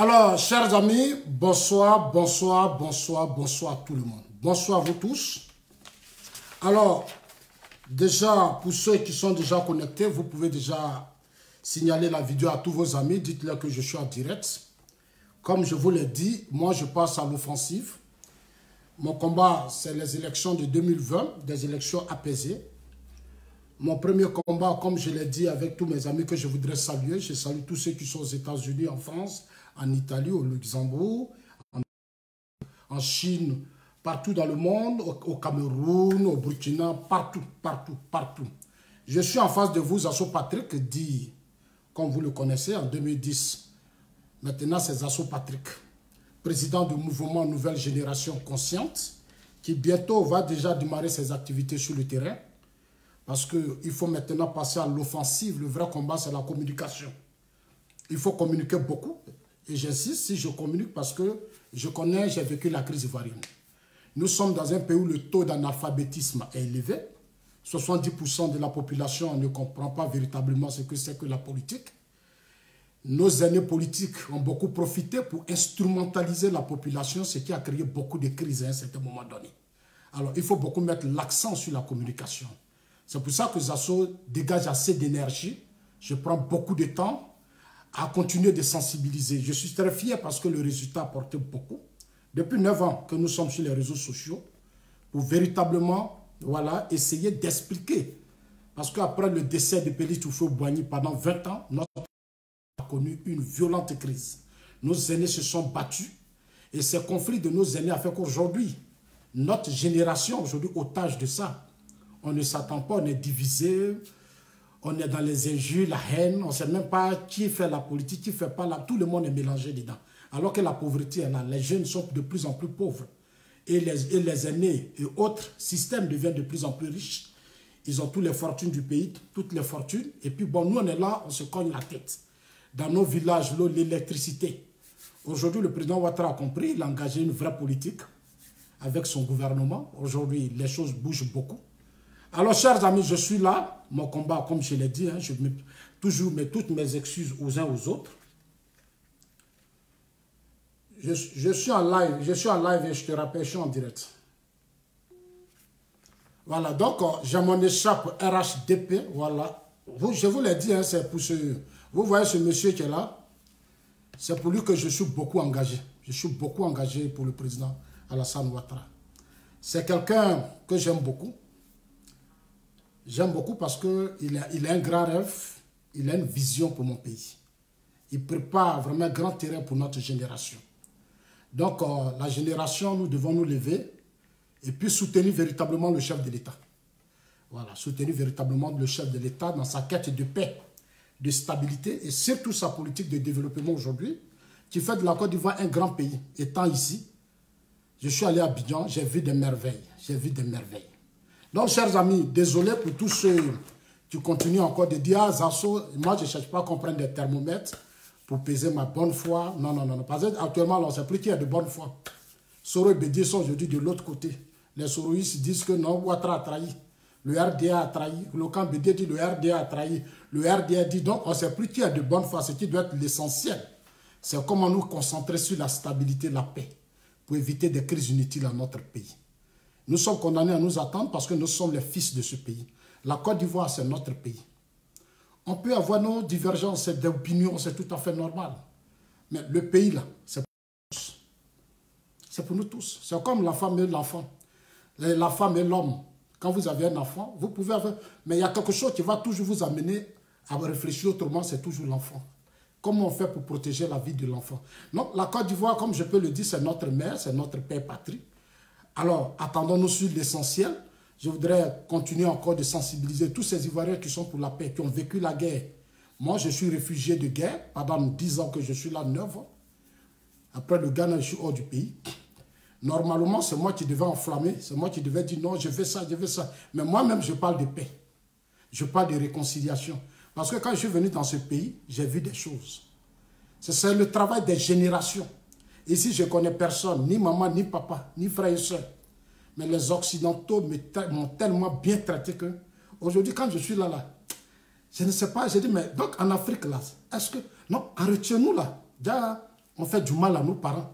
Alors, chers amis, bonsoir, bonsoir, bonsoir, bonsoir à tout le monde. Bonsoir à vous tous. Alors, déjà, pour ceux qui sont déjà connectés, vous pouvez déjà signaler la vidéo à tous vos amis. Dites-leur que je suis en direct. Comme je vous l'ai dit, moi, je passe à l'offensive. Mon combat, c'est les élections de 2020, des élections apaisées. Mon premier combat, comme je l'ai dit avec tous mes amis que je voudrais saluer, je salue tous ceux qui sont aux États-Unis, en France, en Italie, au Luxembourg, en Chine, partout dans le monde, au Cameroun, au Burkina, partout, partout, partout. Je suis en face de vous, Zasso Patrick, dit, comme vous le connaissez, en 2010. Maintenant, c'est Zasso Patrick, président du mouvement Nouvelle Génération Consciente, qui bientôt va déjà démarrer ses activités sur le terrain. Parce qu'il faut maintenant passer à l'offensive. Le vrai combat, c'est la communication. Il faut communiquer beaucoup. Et j'insiste, si je communique, parce que je connais, j'ai vécu la crise ivoirienne. Nous sommes dans un pays où le taux d'analphabétisme est élevé. 70% de la population ne comprend pas véritablement ce que c'est que la politique. Nos aînés politiques ont beaucoup profité pour instrumentaliser la population, ce qui a créé beaucoup de crises à un certain moment donné. Alors, il faut beaucoup mettre l'accent sur la communication. C'est pour ça que Zasso dégage assez d'énergie. Je prends beaucoup de temps à continuer de sensibiliser. Je suis très fier parce que le résultat a porté beaucoup. Depuis 9 ans que nous sommes sur les réseaux sociaux pour véritablement essayer d'expliquer. Parce qu'après le décès de Félix Houphouët-Boigny pendant 20 ans, notre pays a connu une violente crise. Nos aînés se sont battus et ces conflits de nos aînés a fait qu'aujourd'hui, notre génération, aujourd'hui, otage de ça. On ne s'attend pas, on est divisé, on est dans les injures, la haine, on ne sait même pas qui fait la politique, qui ne fait pas la... Tout le monde est mélangé dedans. Alors que la pauvreté est là, les jeunes sont de plus en plus pauvres. Et les aînés et autres systèmes deviennent de plus en plus riches. Ils ont toutes les fortunes du pays, toutes les fortunes. Et puis bon, nous on est là, on se cogne la tête. Dans nos villages, l'eau, l'électricité. Aujourd'hui, le président Ouattara a compris, il a engagé une vraie politique avec son gouvernement. Aujourd'hui, les choses bougent beaucoup. Alors, chers amis, je suis là. Mon combat, comme je l'ai dit, je mets toujours toutes mes excuses aux uns aux autres. Je suis en live et je te rappelle, je suis en direct. Voilà, donc j'ai mon écharpe RHDP, voilà. Je vous l'ai dit, c'est pour ce... Vous voyez ce monsieur qui est là, c'est pour lui que je suis beaucoup engagé. Je suis beaucoup engagé pour le président Alassane Ouattara. C'est quelqu'un que j'aime beaucoup. J'aime beaucoup parce qu'il a un grand rêve, il a une vision pour mon pays. Il prépare vraiment un grand terrain pour notre génération. Donc, la génération, nous devons nous lever et puis soutenir véritablement le chef de l'État. Voilà, soutenir véritablement le chef de l'État dans sa quête de paix, de stabilité et surtout sa politique de développement aujourd'hui qui fait de la Côte d'Ivoire un grand pays. Étant ici, je suis allé à Abidjan, j'ai vu des merveilles, j'ai vu des merveilles. Donc, chers amis, désolé pour tous ceux qui continuent encore de dire « Ah, Zasso, moi, je ne cherche pas à comprendre des thermomètres pour peser ma bonne foi. » Non, non, non. Parce qu'actuellement, on ne sait plus qui a de bonne foi. Soro et Bédié sont aujourd'hui de l'autre côté. Les soroïstes disent que non, Ouattara a trahi. Le RDA a trahi. Le camp Bédié dit le RDA a trahi. Le RDA dit donc, on ne sait plus qui a de bonne foi. Ce qui doit être l'essentiel, c'est comment nous concentrer sur la stabilité, la paix, pour éviter des crises inutiles dans notre pays. Nous sommes condamnés à nous attendre parce que nous sommes les fils de ce pays. La Côte d'Ivoire, c'est notre pays. On peut avoir nos divergences d'opinion, c'est tout à fait normal. Mais le pays, là, c'est pour nous tous. C'est pour nous tous. C'est comme la femme et l'enfant. La femme et l'homme. Quand vous avez un enfant, vous pouvez avoir... Mais il y a quelque chose qui va toujours vous amener à réfléchir autrement, c'est toujours l'enfant. Comment on fait pour protéger la vie de l'enfant? Donc, la Côte d'Ivoire, comme je peux le dire, c'est notre mère, c'est notre père patrie. Alors, attendons-nous sur l'essentiel. Je voudrais continuer encore de sensibiliser tous ces Ivoiriens qui sont pour la paix, qui ont vécu la guerre. Moi, je suis réfugié de guerre. Pendant 10 ans que je suis là, 9 ans. Après le Ghana, je suis hors du pays. Normalement, c'est moi qui devais enflammer. C'est moi qui devais dire non, je fais ça, je fais ça. Mais moi-même, je parle de paix. Je parle de réconciliation. Parce que quand je suis venu dans ce pays, j'ai vu des choses. C'est le travail des générations. Ici, je ne connais personne, ni maman, ni papa, ni frère et soeur. Mais les Occidentaux m'ont tellement bien traité que, aujourd'hui, quand je suis là, je ne sais pas, j'ai dit, mais donc en Afrique, là, est-ce que, non, arrêtez-nous là. Déjà, On fait du mal à nos parents.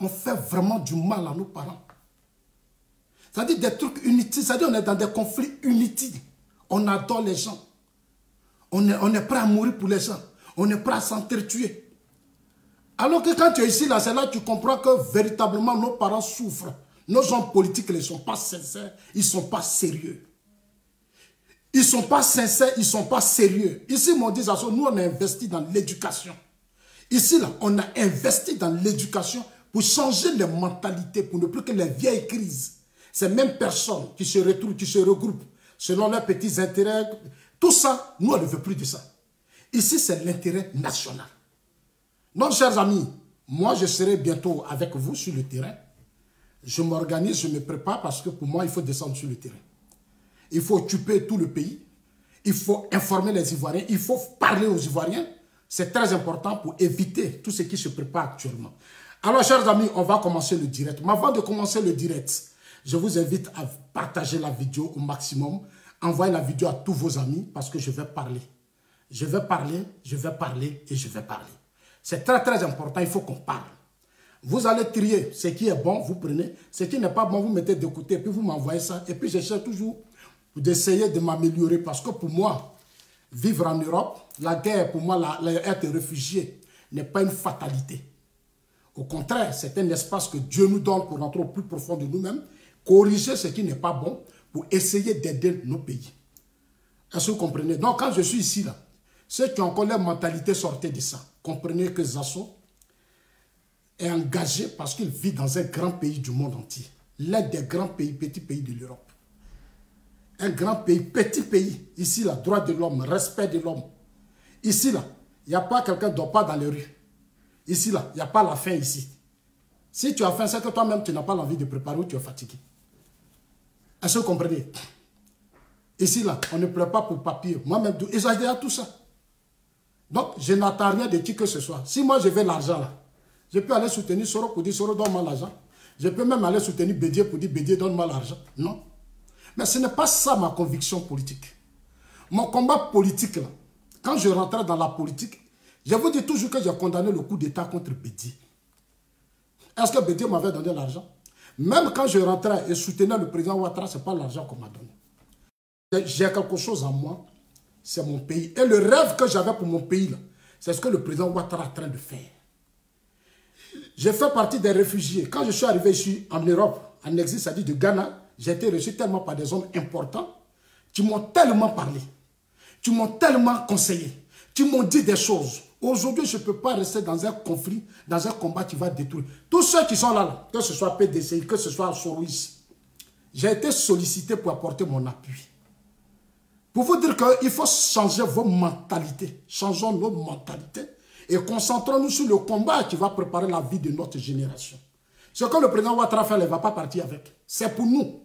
On fait vraiment du mal à nos parents. C'est-à-dire des trucs inutiles. C'est-à-dire on est dans des conflits inutiles. On adore les gens. On est prêt à mourir pour les gens. On est prêt à s'entretuer. Alors que quand tu es ici, là, c'est là que tu comprends que véritablement nos parents souffrent. Nos hommes politiques ne sont pas sincères. Ils ne sont pas sérieux. Ils ne sont pas sincères, ils ne sont pas sérieux. Ici, mon dit, nous, on a investi dans l'éducation. Ici, là, on a investi dans l'éducation pour changer les mentalités, pour ne plus que les vieilles crises. Ces mêmes personnes qui se retrouvent, qui se regroupent selon leurs petits intérêts. Tout ça, nous, on ne veut plus de ça. Ici, c'est l'intérêt national. Donc, chers amis, moi, je serai bientôt avec vous sur le terrain. Je m'organise, je me prépare parce que pour moi, il faut descendre sur le terrain. Il faut occuper tout le pays. Il faut informer les Ivoiriens. Il faut parler aux Ivoiriens. C'est très important pour éviter tout ce qui se prépare actuellement. Alors, chers amis, on va commencer le direct. Mais avant de commencer le direct, je vous invite à partager la vidéo au maximum. Envoyez la vidéo à tous vos amis parce que je vais parler. Je vais parler, je vais parler et je vais parler. C'est très, très important. Il faut qu'on parle. Vous allez trier ce qui est bon, vous prenez. Ce qui n'est pas bon, vous mettez de côté et puis vous m'envoyez ça. Et puis, j'essaie toujours d'essayer de m'améliorer parce que pour moi, vivre en Europe, la guerre, pour moi, être réfugié n'est pas une fatalité. Au contraire, c'est un espace que Dieu nous donne pour rentrer au plus profond de nous-mêmes, corriger ce qui n'est pas bon pour essayer d'aider nos pays. Est-ce que vous comprenez? Donc, quand je suis ici, là, ceux qui ont encore leur mentalité sortaient de ça. Comprenez que Zasso est engagé parce qu'il vit dans un grand pays du monde entier. L'un des grands pays, petits pays de l'Europe. Un grand pays, petit pays. Ici, là, droit de l'homme, respect de l'homme. Ici, là, il n'y a pas quelqu'un qui ne dort pas dans les rues. Ici, là, il n'y a pas la faim ici. Si tu as faim, c'est que toi-même, tu n'as pas l'envie de préparer ou tu es fatigué. Est-ce que vous comprenez? Ici, là, on ne pleure pas pour papier. Moi-même, ils ont déjà tout ça. Donc, je n'attends rien de qui que ce soit. Si moi, je veux l'argent, là, je peux aller soutenir Soro pour dire Soro, donne-moi l'argent. Je peux même aller soutenir Bédier pour dire Bédier, donne-moi l'argent. Non. Mais ce n'est pas ça ma conviction politique. Mon combat politique, là, quand je rentrais dans la politique, je vous dis toujours que j'ai condamné le coup d'État contre Bédier. Est-ce que Bédier m'avait donné l'argent? Même quand je rentrais et soutenais le président Ouattara, ce n'est pas l'argent qu'on m'a donné. J'ai quelque chose en moi, c'est mon pays. Et le rêve que j'avais pour mon pays, c'est ce que le président Ouattara est en train de faire. J'ai fait partie des réfugiés. Quand je suis arrivé ici en Europe, en exil, c'est-à-dire de Ghana, j'ai été reçu tellement par des hommes importants qui m'ont tellement parlé, qui m'ont tellement conseillé, qui m'ont dit des choses. Aujourd'hui, je ne peux pas rester dans un conflit, dans un combat qui va détruire. Tous ceux qui sont là, que ce soit PDCI, que ce soit Sorois, j'ai été sollicité pour apporter mon appui. Pour vous dire qu'il faut changer vos mentalités. Changeons nos mentalités et concentrons-nous sur le combat qui va préparer la vie de notre génération. Ce que le président Ouattara fait, il ne va pas partir avec. C'est pour nous.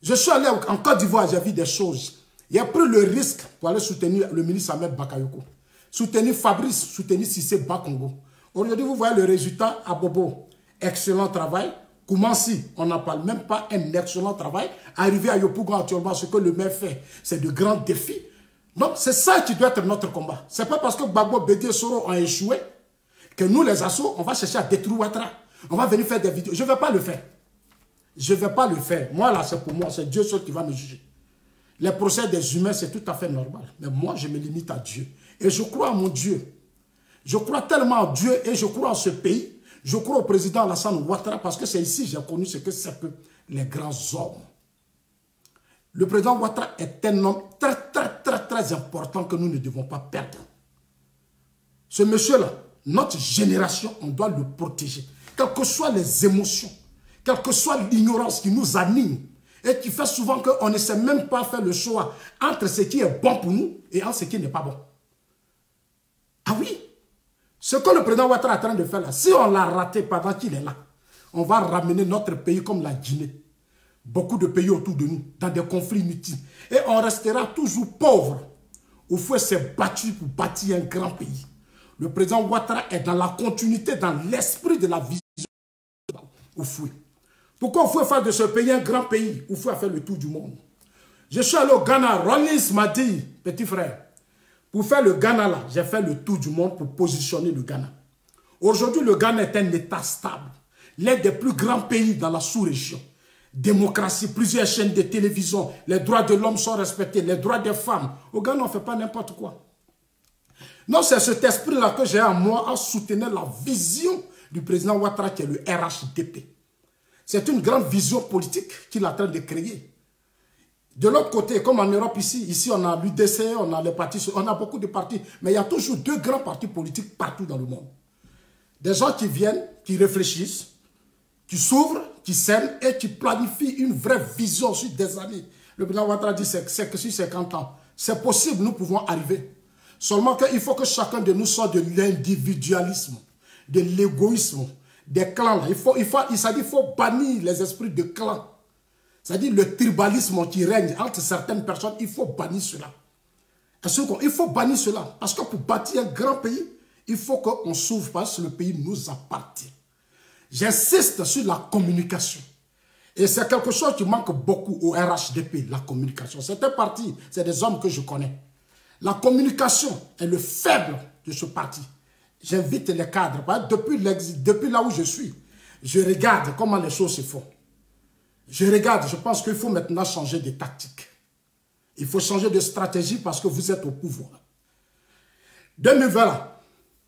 Je suis allé en Côte d'Ivoire, j'ai vu des choses. Il a pris le risque pour aller soutenir le ministre Ahmed Bakayoko. Soutenir Fabrice, soutenir Cissé Bakongo. Aujourd'hui, vous voyez le résultat à Bobo. Excellent travail. Koumassi, on n'en parle même pas, un excellent travail. Arriver à Yopougon actuellement, ce que le maire fait, c'est de grands défis. Donc, c'est ça qui doit être notre combat. Ce n'est pas parce que Gbagbo, Bédié, Soro ont échoué que nous, les assos, on va chercher à détruire Ouattara. On va venir faire des vidéos. Je ne vais pas le faire. Je ne vais pas le faire. Moi, là, c'est pour moi. C'est Dieu seul qui va me juger. Les procès des humains, c'est tout à fait normal. Mais moi, je me limite à Dieu. Et je crois en mon Dieu. Je crois tellement en Dieu et je crois en ce pays. Je crois au président Alassane Ouattara parce que c'est ici que j'ai connu ce que c'est que les grands hommes. Le président Ouattara est un homme très, très, très, très important que nous ne devons pas perdre. Ce monsieur-là, notre génération, on doit le protéger. Quelles que soient les émotions, quelle que soit l'ignorance qui nous anime et qui fait souvent qu'on ne sait même pas faire le choix entre ce qui est bon pour nous et entre ce qui n'est pas bon. Ah oui, ce que le président Ouattara est en train de faire là, si on l'a raté pendant qu'il est là, on va ramener notre pays comme la Guinée, beaucoup de pays autour de nous, dans des conflits inutiles. Et on restera toujours pauvre. Au fond, c'est battu pour bâtir un grand pays. Le président Ouattara est dans la continuité, dans l'esprit de la vision au fouet. Pourquoi il faut faire de ce pays un grand pays? Il faut faire le tour du monde. Je suis allé au Ghana, Rollins m'a dit, petit frère, pour faire le Ghana là, j'ai fait le tour du monde pour positionner le Ghana. Aujourd'hui, le Ghana est un État stable. L'un des plus grands pays dans la sous-région. Démocratie, plusieurs chaînes de télévision, les droits de l'homme sont respectés, les droits des femmes. Au Ghana, on ne fait pas n'importe quoi. Non, c'est cet esprit-là que j'ai en moi à soutenir la vision du président Ouattara qui est le RHDP. C'est une grande vision politique qu'il est en train de créer. De l'autre côté, comme en Europe ici on a l'UDC, on a les partis, on a beaucoup de partis, mais il y a toujours deux grands partis politiques partout dans le monde. Des gens qui viennent, qui réfléchissent, qui s'ouvrent, qui s'aiment et qui planifient une vraie vision sur des années. Le président Ouattara dit c'est que sur 50 ans, c'est possible, nous pouvons arriver. Seulement qu'il faut que chacun de nous sorte de l'individualisme, de l'égoïsme, des clans. Il faut bannir les esprits de clans. C'est-à-dire le tribalisme qui règne entre certaines personnes, il faut bannir cela. Il faut bannir cela. Parce que pour bâtir un grand pays, il faut qu'on s'ouvre parce que le pays nous appartient. J'insiste sur la communication. Et c'est quelque chose qui manque beaucoup au RHDP, la communication. C'est un parti, c'est des hommes que je connais. La communication est le faible de ce parti. J'invite les cadres. Depuis là où je suis, je regarde comment les choses se font. Je regarde, je pense qu'il faut maintenant changer de tactique. Il faut changer de stratégie parce que vous êtes au pouvoir. 2020,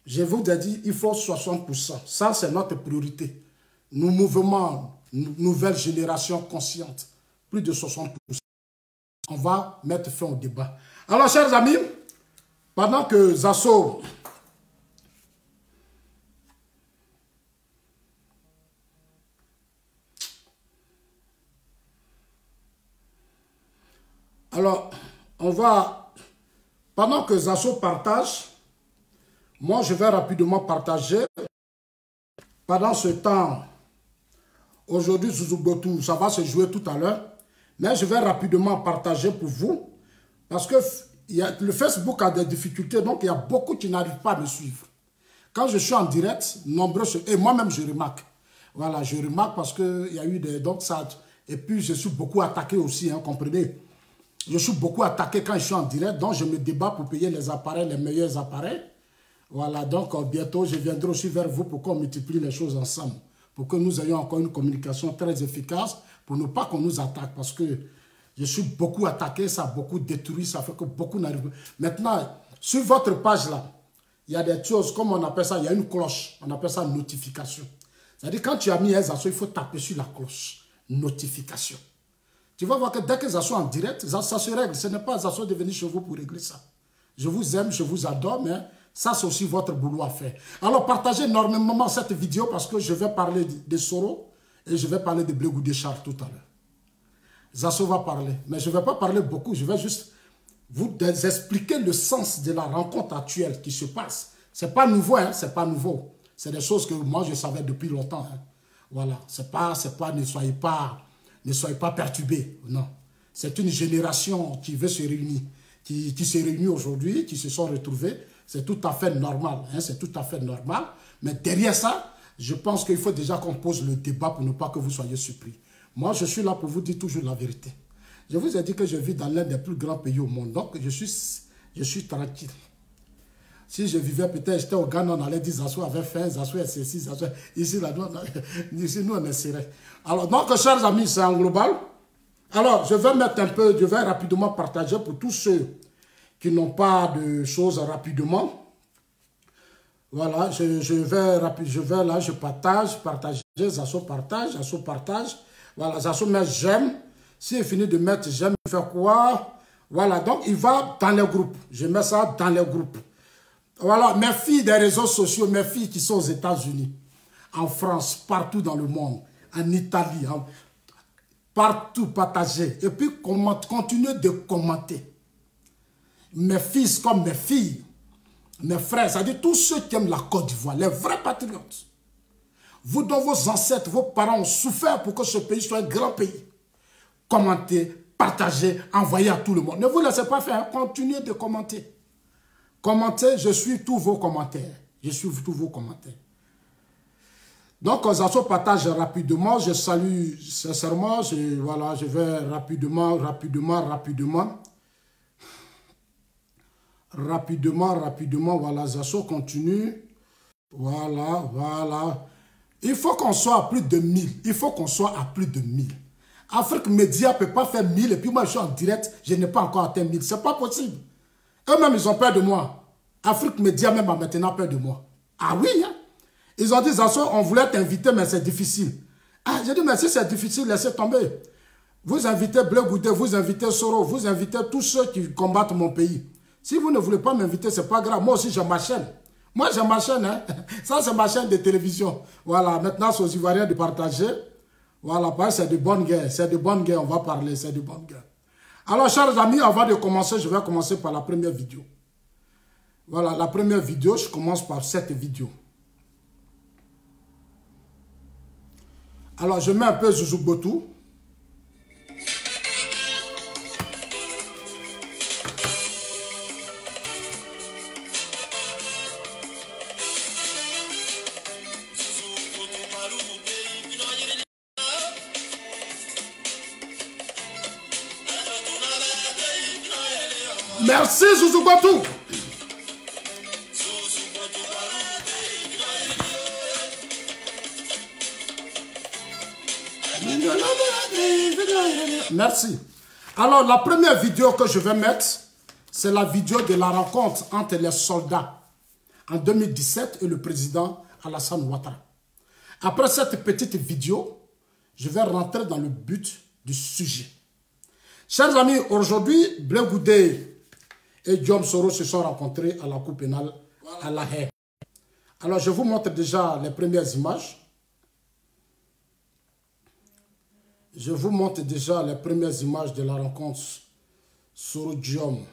je vous ai dit, il faut 60%. Ça, c'est notre priorité. Nous, mouvement, nouvelle génération consciente, plus de 60%. On va mettre fin au débat. Alors, chers amis, pendant que Zasso... Alors, pendant que Zasso partage, moi je vais rapidement partager. Pendant ce temps, aujourd'hui, Zuzubotu, ça va se jouer tout à l'heure, mais je vais rapidement partager pour vous, parce que le Facebook a des difficultés, donc il y a beaucoup qui n'arrivent pas à me suivre. Quand je suis en direct, nombreux, et moi-même je remarque. Voilà, je remarque parce qu'il y a eu des... Donc ça, et puis je suis beaucoup attaqué aussi, hein, comprenez. Je suis beaucoup attaqué quand je suis en direct, donc je me débat pour payer les appareils, les meilleurs appareils. Voilà, donc bientôt je viendrai aussi vers vous pour qu'on multiplie les choses ensemble. Pour que nous ayons encore une communication très efficace, pour ne pas qu'on nous attaque. Parce que je suis beaucoup attaqué, ça a beaucoup détruit, ça fait que beaucoup n'arrivent pas. Maintenant, sur votre page là, il y a des choses, comme on appelle ça, il y a une cloche, on appelle ça notification. C'est-à-dire quand tu as mis un Zasso, il faut taper sur la cloche, notification. Tu vas voir que dès que Zasso est en direct, ça se règle. Ce n'est pas Zasso de venir chez vous pour régler ça. Je vous aime, je vous adore, mais ça c'est aussi votre boulot à faire. Alors partagez énormément cette vidéo parce que je vais parler de Soro et je vais parler de Blé-Goudé-Char tout à l'heure. Zasso va parler, mais je ne vais pas parler beaucoup, je vais juste vous expliquer le sens de la rencontre actuelle qui se passe. Ce n'est pas nouveau, hein, c'est pas nouveau. C'est des choses que moi je savais depuis longtemps. Hein. Voilà, ne soyez pas perturbés, non. C'est une génération qui veut se réunir, qui se réunit aujourd'hui, qui se sont retrouvés. C'est tout à fait normal, hein, c'est tout à fait normal. Mais derrière ça, je pense qu'il faut déjà qu'on pose le débat pour ne pas que vous soyez surpris. Moi, je suis là pour vous dire toujours la vérité. Je vous ai dit que je vis dans l'un des plus grands pays au monde, donc je suis tranquille. Si je vivais peut-être, j'étais au Ghana, on allait dire Zasso avait faim, Zasso est ceci, Zasso est... Ici, là, ici, nous, on est serré. Alors, donc, chers amis, c'est en global. Alors, je vais rapidement partager pour tous ceux qui n'ont pas de choses rapidement. Voilà, je partage, Zasso partage. Voilà, Zasso met j'aime. S'il finit de mettre j'aime, il fait quoi? Voilà, donc il va dans les groupes. Je mets ça dans les groupes. Voilà, mes filles des réseaux sociaux, mes filles qui sont aux États-Unis, en France, partout dans le monde, en Italie, partout partagez. Et puis, continuez de commenter. Mes fils comme mes filles, mes frères, c'est-à-dire tous ceux qui aiment la Côte d'Ivoire, les vrais patriotes. Vous, dont vos ancêtres, vos parents ont souffert pour que ce pays soit un grand pays. Commentez, partagez, envoyez à tout le monde. Ne vous laissez pas faire, continuez de commenter. Commentez, je suis tous vos commentaires. Je suis tous vos commentaires. Donc, Zasso partage rapidement. Je salue sincèrement. Voilà, je vais rapidement. Voilà, Zasso continue. Voilà, voilà. Il faut qu'on soit à plus de 1000. Il faut qu'on soit à plus de 1000. Afrique Média ne peut pas faire 1000 et puis moi je suis en direct, je n'ai pas encore atteint 1000. C'est pas possible. Eux-mêmes, ils ont peur de moi. Afrique Média même a maintenant peur de moi. Ah oui, hein? Ils ont dit, Zasso, on voulait t'inviter, mais c'est difficile. Ah, j'ai dit, mais si c'est difficile, laissez tomber. Vous invitez Blé Goudé, vous invitez Soro, vous invitez tous ceux qui combattent mon pays. Si vous ne voulez pas m'inviter, ce n'est pas grave. Moi aussi, j'ai ma chaîne. Moi, j'ai ma chaîne. Hein? Ça, c'est ma chaîne de télévision. Voilà, maintenant, c'est aux Ivoiriens de partager. Voilà, c'est de bonne guerre. C'est de bonne guerre, on va parler. C'est de bonne guerre. Alors, chers amis, avant de commencer, je vais commencer par la première vidéo. Voilà, la première vidéo, je commence par cette vidéo. Alors, je mets un peu Zouzoubotou. Merci Zouzoubotou. Merci. Alors, la première vidéo que je vais mettre, c'est la vidéo de la rencontre entre les soldats en 2017 et le président Alassane Ouattara. Après cette petite vidéo, je vais rentrer dans le but du sujet. Chers amis, aujourd'hui, Blé Goudé et Diom Soro se sont rencontrés à la Cour pénale à La Haye. Alors, je vous montre déjà les premières images. Je vous montre déjà les premières images de la rencontre Soro-Diom.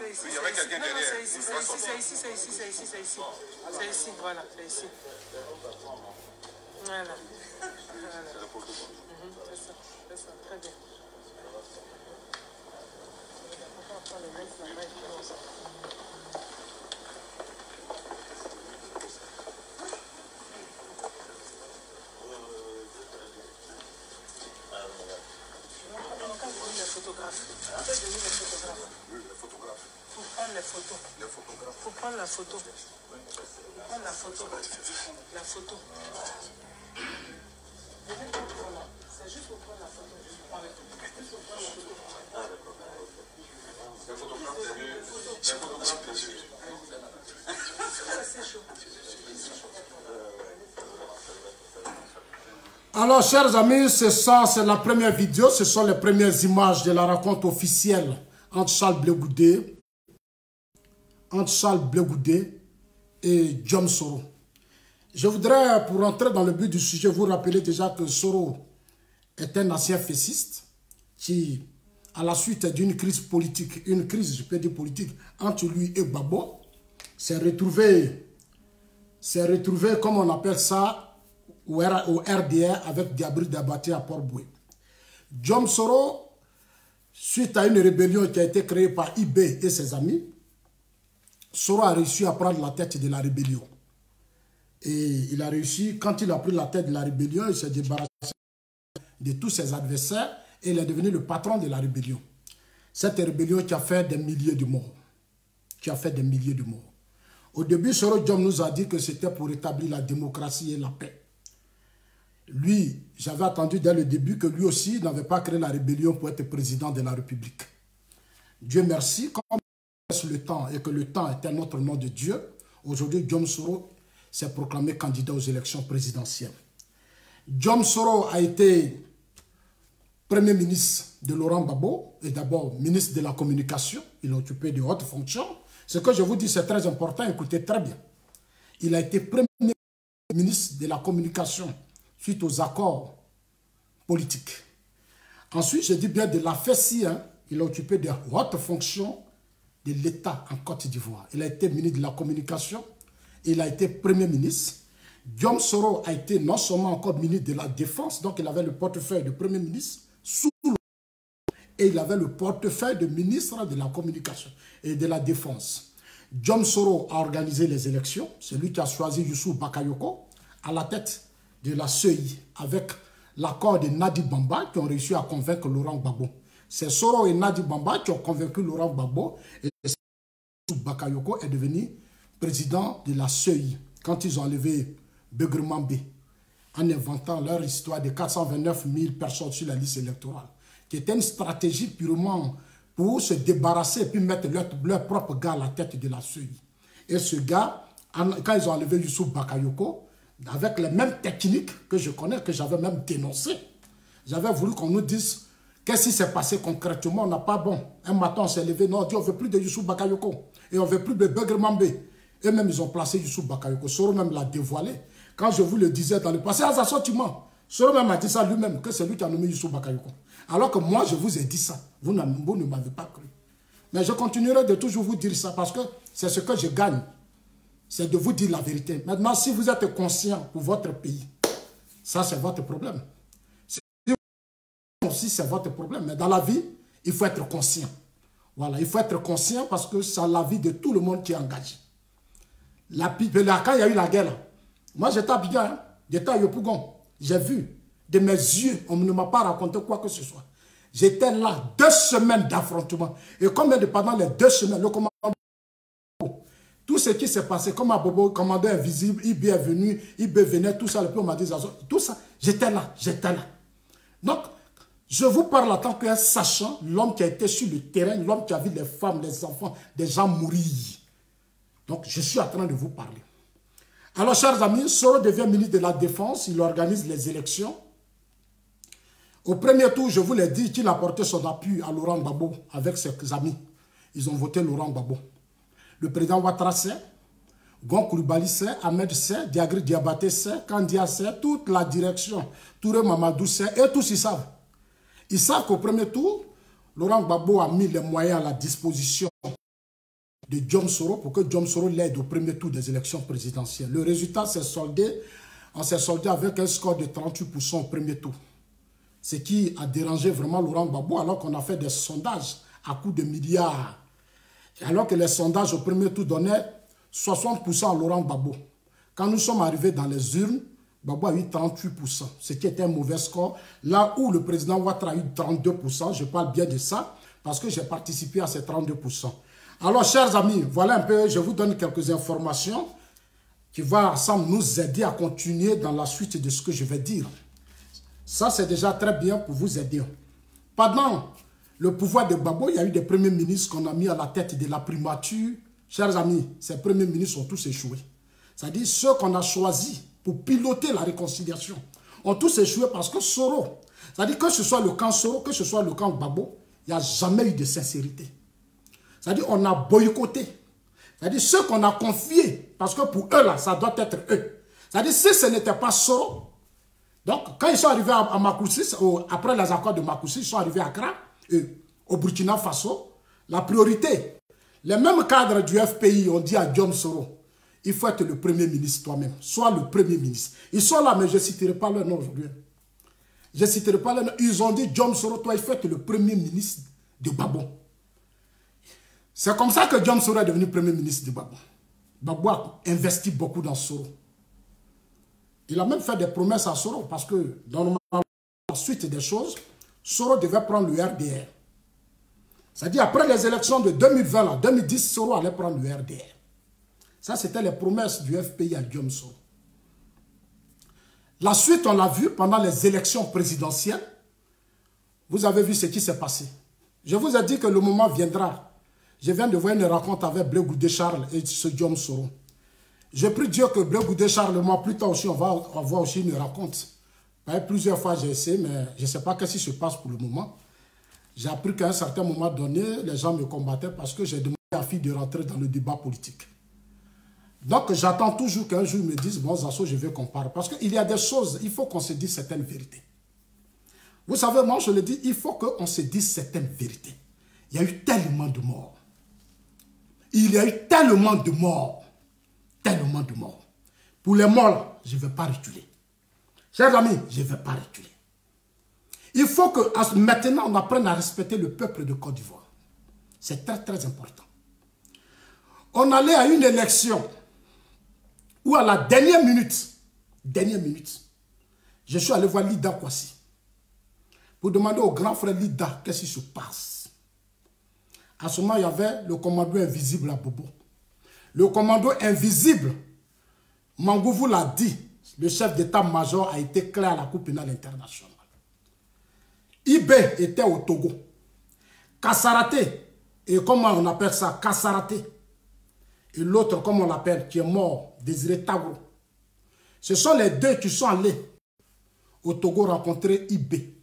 Il y avait quelqu'un derrière. C'est ici, c'est ici, voilà, c'est ici. Voilà. C'est ça, très bien. On va prendre le même travail. Faut prendre la photo. Prendre la photo. La photo. C'est juste pour prendre la photo. Juste pour prendre la photo. Ah, d'accord. Le photographe, c'est chaud. Alors, chers amis, c'est ça, c'est la première vidéo. Ce sont les premières images de la rencontre officielle entre Charles Blé Goudé et Diom Soro. Je voudrais, pour entrer dans le but du sujet, vous rappeler déjà que Soro est un ancien fessiste qui, à la suite d'une crise politique, je peux dire politique, entre lui et Gbagbo, s'est retrouvé, comme on appelle ça, au RDR avec Diabri Dabaté à Port-Boué. Diom Soro, suite à une rébellion qui a été créée par Ibé et ses amis, Soro a réussi à prendre la tête de la rébellion. Et il a réussi, quand il a pris la tête de la rébellion, il s'est débarrassé de tous ses adversaires et il est devenu le patron de la rébellion. Cette rébellion qui a fait des milliers de morts. qui a fait des milliers de morts. Au début, Soro Diom nous a dit que c'était pour établir la démocratie et la paix. Lui, j'avais attendu dès le début que lui aussi n'avait pas créé la rébellion pour être président de la République. Dieu merci, comme on laisse le temps et que le temps est un autre nom de Dieu, aujourd'hui, Diom Soro s'est proclamé candidat aux élections présidentielles. Diom Soro a été Premier ministre de Laurent Gbagbo et d'abord ministre de la Communication. Il a occupé de hautes fonctions. Ce que je vous dis, c'est très important, écoutez très bien. Il a été Premier ministre de la Communication suite aux accords politiques. Ensuite, je dis bien de la FESI, hein, il a occupé de hautes fonctions de l'État en Côte d'Ivoire. Il a été ministre de la Communication, il a été Premier ministre. Diom Soro a été non seulement encore ministre de la Défense, donc il avait le portefeuille de Premier ministre, et il avait le portefeuille de ministre de la Communication et de la Défense. Diom Soro a organisé les élections, c'est lui qui a choisi Youssou Bakayoko à la tête de la CEI avec l'accord de Nadi Bamba qui ont réussi à convaincre Laurent Gbagbo. C'est Soro et Nadi Bamba qui ont convaincu Laurent Gbagbo et Youssou Bakayoko est devenu président de la CEI quand ils ont enlevé Begremambe en inventant leur histoire de 429 000 personnes sur la liste électorale, qui était une stratégie purement pour se débarrasser et puis mettre leur propre gars à la tête de la CEI. Et ce gars, quand ils ont enlevé Youssou Bakayoko, avec les mêmes techniques que je connais, que j'avais même dénoncé, j'avais voulu qu'on nous dise qu'est-ce qui s'est passé concrètement. On n'a pas bon. Un matin, on s'est levé, non, on dit on ne veut plus de Youssou Bakayoko et on ne veut plus de Begremambe. Eux-mêmes, ils ont placé Youssou Bakayoko. Soro même l'a dévoilé. Quand je vous le disais dans le passé, à assortiment, Soro même a dit ça lui-même, que c'est lui qui a nommé Youssou Bakayoko. Alors que moi, je vous ai dit ça. Vous ne m'avez pas cru. Mais je continuerai de toujours vous dire ça parce que c'est ce que je gagne. C'est de vous dire la vérité. Maintenant, si vous êtes conscient pour votre pays, ça c'est votre problème. Si c'est votre problème. Mais dans la vie, il faut être conscient. Voilà, il faut être conscient parce que c'est la vie de tout le monde qui est engagé. Quand il y a eu la guerre, là, moi j'étais à Abidjan, hein, j'étais à Yopougon. J'ai vu de mes yeux, on ne m'a pas raconté quoi que ce soit. J'étais là, 2 semaines d'affrontement. Et pendant les 2 semaines, le commandant, tout ce qui s'est passé, comme à Bobo, commandant invisible, IB est venu, IB venait, tout ça, le on m'a dit, tout ça, j'étais là. Donc, je vous parle en tant qu'un sachant, l'homme qui a été sur le terrain, l'homme qui a vu les femmes, les enfants, des gens mourir. Donc, je suis en train de vous parler. Alors, chers amis, Soro devient ministre de la Défense, il organise les élections. Au premier tour, je vous l'ai dit, qu'il a apporté son appui à Laurent Gbagbo avec ses amis. Ils ont voté Laurent Gbagbo. Le président Ouattara sait, Gon Coulibaly sait, Ahmed sait, Diagri Diabaté sait, Kandia sait, toute la direction, Touré Mamadou sait, et tous ils savent. Ils savent qu'au premier tour, Laurent Gbagbo a mis les moyens à la disposition de Diom Soro pour que Diom Soro l'aide au premier tour des élections présidentielles. Le résultat s'est soldé, on s'est soldé avec un score de 38% au premier tour. Ce qui a dérangé vraiment Laurent Gbagbo alors qu'on a fait des sondages à coups de milliards. Alors que les sondages au premier tour donnaient 60% à Laurent Gbagbo. Quand nous sommes arrivés dans les urnes, Gbagbo a eu 38%, ce qui était un mauvais score. Là où le président Ouattara a eu 32%, je parle bien de ça, parce que j'ai participé à ces 32%. Alors, chers amis, voilà un peu, je vous donne quelques informations qui vont ensemble nous aider à continuer dans la suite de ce que je vais dire. Ça, c'est déjà très bien pour vous aider. Pendant le pouvoir de Gbagbo, il y a eu des premiers ministres qu'on a mis à la tête de la primature. Chers amis, ces premiers ministres ont tous échoué. C'est-à-dire ceux qu'on a choisis pour piloter la réconciliation ont tous échoué parce que Soro, c'est-à-dire que ce soit le camp Soro, que ce soit le camp Gbagbo, il n'y a jamais eu de sincérité. C'est-à-dire qu'on a boycotté. C'est-à-dire ceux qu'on a confiés, parce que pour eux là, ça doit être eux. C'est-à-dire si ce n'était pas Soro, donc quand ils sont arrivés à Makoussi, après les accords de Makoussi, ils sont arrivés à Accra, au Burkina Faso, la priorité, les mêmes cadres du FPI ont dit à Diom Soro, il faut être le premier ministre toi-même, sois le premier ministre. Ils sont là, mais je ne citerai pas leur nom aujourd'hui. Je ne citerai pas leur nom. Ils ont dit, Diom Soro, toi, il faut être le premier ministre de Gbagbo. C'est comme ça que Diom Soro est devenu premier ministre de Gbagbo. Gbagbo a investi beaucoup dans Soro. Il a même fait des promesses à Soro, parce que dans la suite des choses, Soro devait prendre le RDR. C'est-à-dire après les élections de 2020, là, 2010, Soro allait prendre le RDR. Ça, c'était les promesses du FPI à Guillaume Soro. La suite, on l'a vu pendant les élections présidentielles. Vous avez vu ce qui s'est passé. Je vous ai dit que le moment viendra. Je viens de voir une rencontre avec Blé Goudé Charles et ce Guillaume Soro. Je prie Dieu que Blé Goudé Charles, le mois plus tard aussi, on va avoir aussi une rencontre. Plusieurs fois, j'ai essayé, mais je ne sais pas ce qui se passe pour le moment. J'ai appris qu'à un certain moment donné, les gens me combattaient parce que j'ai demandé à Fille de rentrer dans le débat politique. Donc, j'attends toujours qu'un jour ils me disent, bon, Zasso, je veux qu'on parle. Parce qu'il y a des choses, il faut qu'on se dise certaines vérités. Vous savez, moi, je le dis, il faut qu'on se dise certaines vérités. Il y a eu tellement de morts. Il y a eu tellement de morts. Tellement de morts. Pour les morts, là, je ne vais pas reculer. Chers amis, je ne vais pas reculer. Il faut que maintenant, on apprenne à respecter le peuple de Côte d'Ivoire. C'est très, très important. On allait à une élection où à la dernière minute, je suis allé voir Lida Kwasi pour demander au grand frère Lida qu'est-ce qui se passe. À ce moment, il y avait le commando invisible à Bobo. Le commando invisible, Mangouvou l'a dit, le chef d'état-major a été clair à la Cour pénale internationale. Ibé était au Togo. Kassaraté, et comment on appelle ça, Kassaraté, et l'autre, comme on l'appelle, qui est mort, Désiré Tagro. Ce sont les deux qui sont allés au Togo rencontrer Ibé.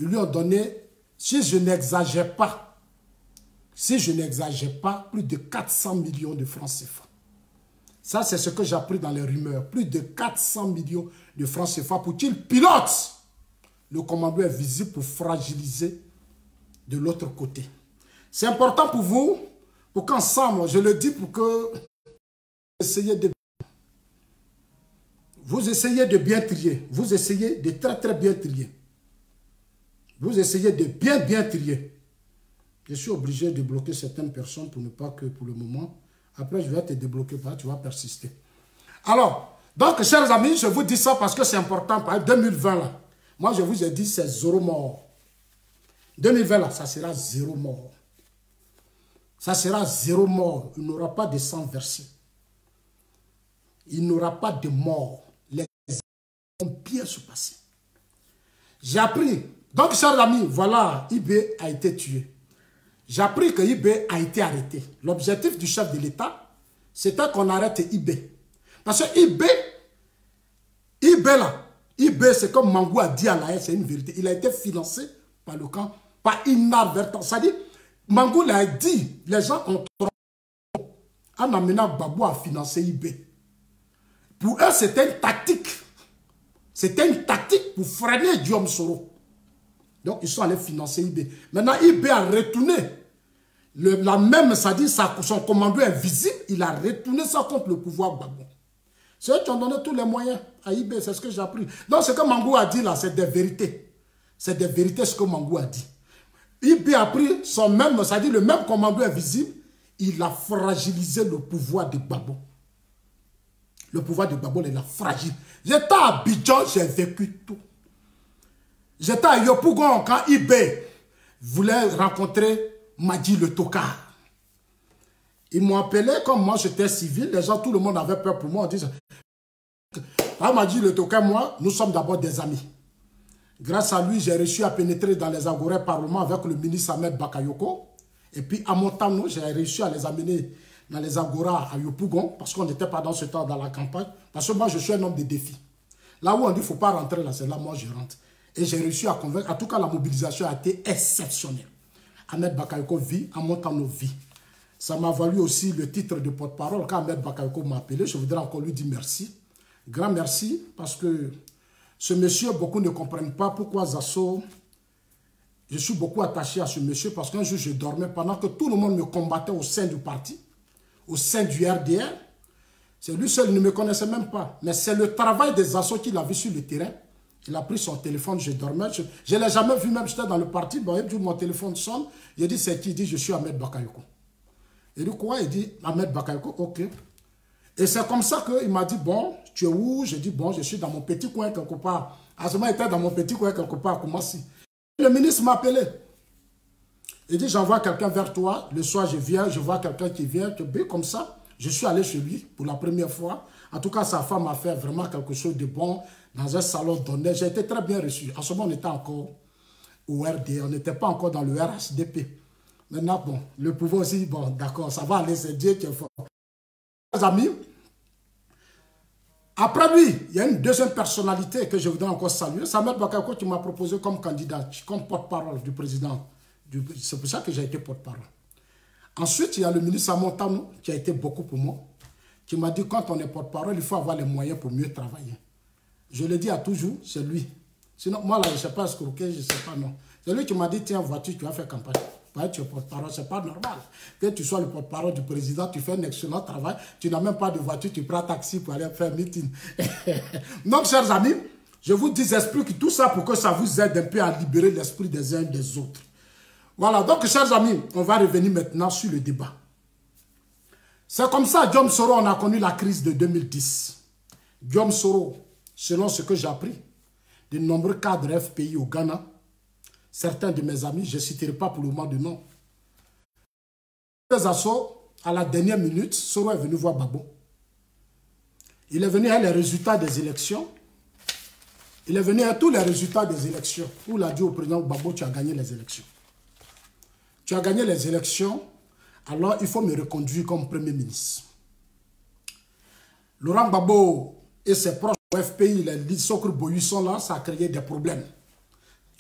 Ils lui ont donné, si je n'exagère pas, plus de 400 millions de francs CFA. Ça, c'est ce que j'ai appris dans les rumeurs. Plus de 400 millions de francs CFA pour qu'il pilote le commando invisible pour fragiliser de l'autre côté. C'est important pour vous, pour qu'ensemble, je le dis pour que vous essayez de bien trier. Vous essayez de très très bien trier. Vous essayez de bien trier. Je suis obligé de bloquer certaines personnes pour ne pas que pour le moment. Après, je vais te débloquer, tu vas persister. Alors, donc, chers amis, je vous dis ça parce que c'est important. Par 2020, là, moi, je vous ai dit, c'est 0 mort. 2020, là, ça sera 0 mort. Ça sera 0 mort. Il n'y aura pas de sang versé. Il n'y aura pas de mort. Les vont bien se passer. J'ai appris. Donc, chers amis, voilà, Ibé a été tué. J'ai appris que Ibé a été arrêté. L'objectif du chef de l'État, c'était qu'on arrête Ibé. Parce que Ibé là, Ibé, c'est comme Mangou a dit à la haine, c'est une vérité. Il a été financé par le camp, par inadvertance. C'est-à-dire, Mangou l'a dit, les gens ont trompé en amenant Babou à financer Ibé. Pour eux, c'était une tactique. C'était une tactique pour freiner Guillaume Soro. Donc, ils sont allés financer Ibé. Maintenant, Ibé a retourné la même, c'est-à-dire son commando invisible, il a retourné ça contre le pouvoir Babou. C'est eux qui ont donné tous les moyens à Ibé, c'est ce que j'ai appris. Donc, ce que Mangou a dit là, c'est des vérités. C'est des vérités ce que Mangou a dit. Ibé a pris son même, c'est-à-dire le même commando invisible, il a fragilisé le pouvoir de Babou. Le pouvoir de Babou, il a fragile. J'étais à Abidjan, j'ai vécu tout. J'étais à Yopougon quand Ibé voulait rencontrer Madi le Tokar. Ils m'ont appelé, comme moi j'étais civil, les gens, tout le monde avait peur pour moi. On disait, Madi le Tokar, moi, nous sommes d'abord des amis. Grâce à lui, j'ai réussi à pénétrer dans les agorés parlement avec le ministre Ahmed Bakayoko. Et puis à Montano, j'ai réussi à les amener dans les agoras à Yopougon, parce qu'on n'était pas dans ce temps dans la campagne. Parce que moi, je suis un homme de défi. Là où on dit qu'il ne faut pas rentrer, là, c'est là moi je rentre. Et j'ai réussi à convaincre. En tout cas, la mobilisation a été exceptionnelle. Ahmed Bakayoko vit, Amontano vit. Ça m'a valu aussi le titre de porte-parole. Quand Ahmed Bakayoko m'a appelé, je voudrais encore lui dire merci. Grand merci, parce que ce monsieur, beaucoup ne comprennent pas pourquoi Zasso. Je suis beaucoup attaché à ce monsieur, parce qu'un jour, je dormais pendant que tout le monde me combattait au sein du parti, au sein du RDR. C'est lui seul, il ne me connaissait même pas. Mais c'est le travail des Zasso qu'il a vu sur le terrain. Il a pris son téléphone, je dormais. Je ne l'ai jamais vu, même j'étais dans le parti. Bon, il dit, mon téléphone sonne. J'ai dit, c'est qui? Il dit, je suis Ahmed Bakayoko. Il dit, quoi? Il dit, Ahmed Bakayoko, ok. Et c'est comme ça qu'il m'a dit, bon, tu es où? J'ai dit, bon, je suis dans mon petit coin quelque part. À ce moment, il était dans mon petit coin quelque part à Koumassi. Le ministre m'a appelé. Il dit, j'envoie quelqu'un vers toi. Le soir, je viens, je vois quelqu'un qui vient. Comme ça, je suis allé chez lui pour la première fois. En tout cas, sa femme a fait vraiment quelque chose de bon dans un salon d'honneur. J'ai été très bien reçu. En ce moment, on était encore au RD. On n'était pas encore dans le RHDP. Maintenant, bon, le pouvoir aussi, bon, d'accord, ça va aller, c'est Dieu qui est fort. Les amis, après lui, il y a une deuxième personnalité que je voudrais encore saluer. Samuel Bakayoko qui m'a proposé comme candidat, comme porte-parole du président. C'est pour ça que j'ai été porte-parole. Ensuite, il y a le ministre Amontano qui a été beaucoup pour moi, qui m'a dit quand on est porte-parole, il faut avoir les moyens pour mieux travailler. Je le dis à toujours, c'est lui. Sinon, moi là, je ne sais pas escroquer, je ne sais pas, non. C'est lui qui m'a dit, tiens, voiture, tu vas faire campagne. Ouais, tu es porte-parole, ce n'est pas normal. Que tu sois le porte-parole du président, tu fais un excellent travail, tu n'as même pas de voiture, tu prends un taxi pour aller faire un meeting. Donc, chers amis, je vous dis, j'explique tout ça pour que ça vous aide un peu à libérer l'esprit des uns et des autres. Voilà, donc, chers amis, on va revenir maintenant sur le débat. C'est comme ça, Guillaume Soro, on a connu la crise de 2010. Guillaume Soro, selon ce que j'ai appris, de nombreux cadres FPI au Ghana, certains de mes amis, je ne citerai pas pour le moment de nom. Les assauts, à la dernière minute, Soro est venu voir Gbagbo. Il est venu à les résultats des élections. Il est venu à tous les résultats des élections. Où il a dit au président Gbagbo, tu as gagné les élections. Tu as gagné les élections, alors il faut me reconduire comme Premier ministre. Laurent Gbagbo et ses proches au FPI, les Sokri Boyu sont là, ça a créé des problèmes.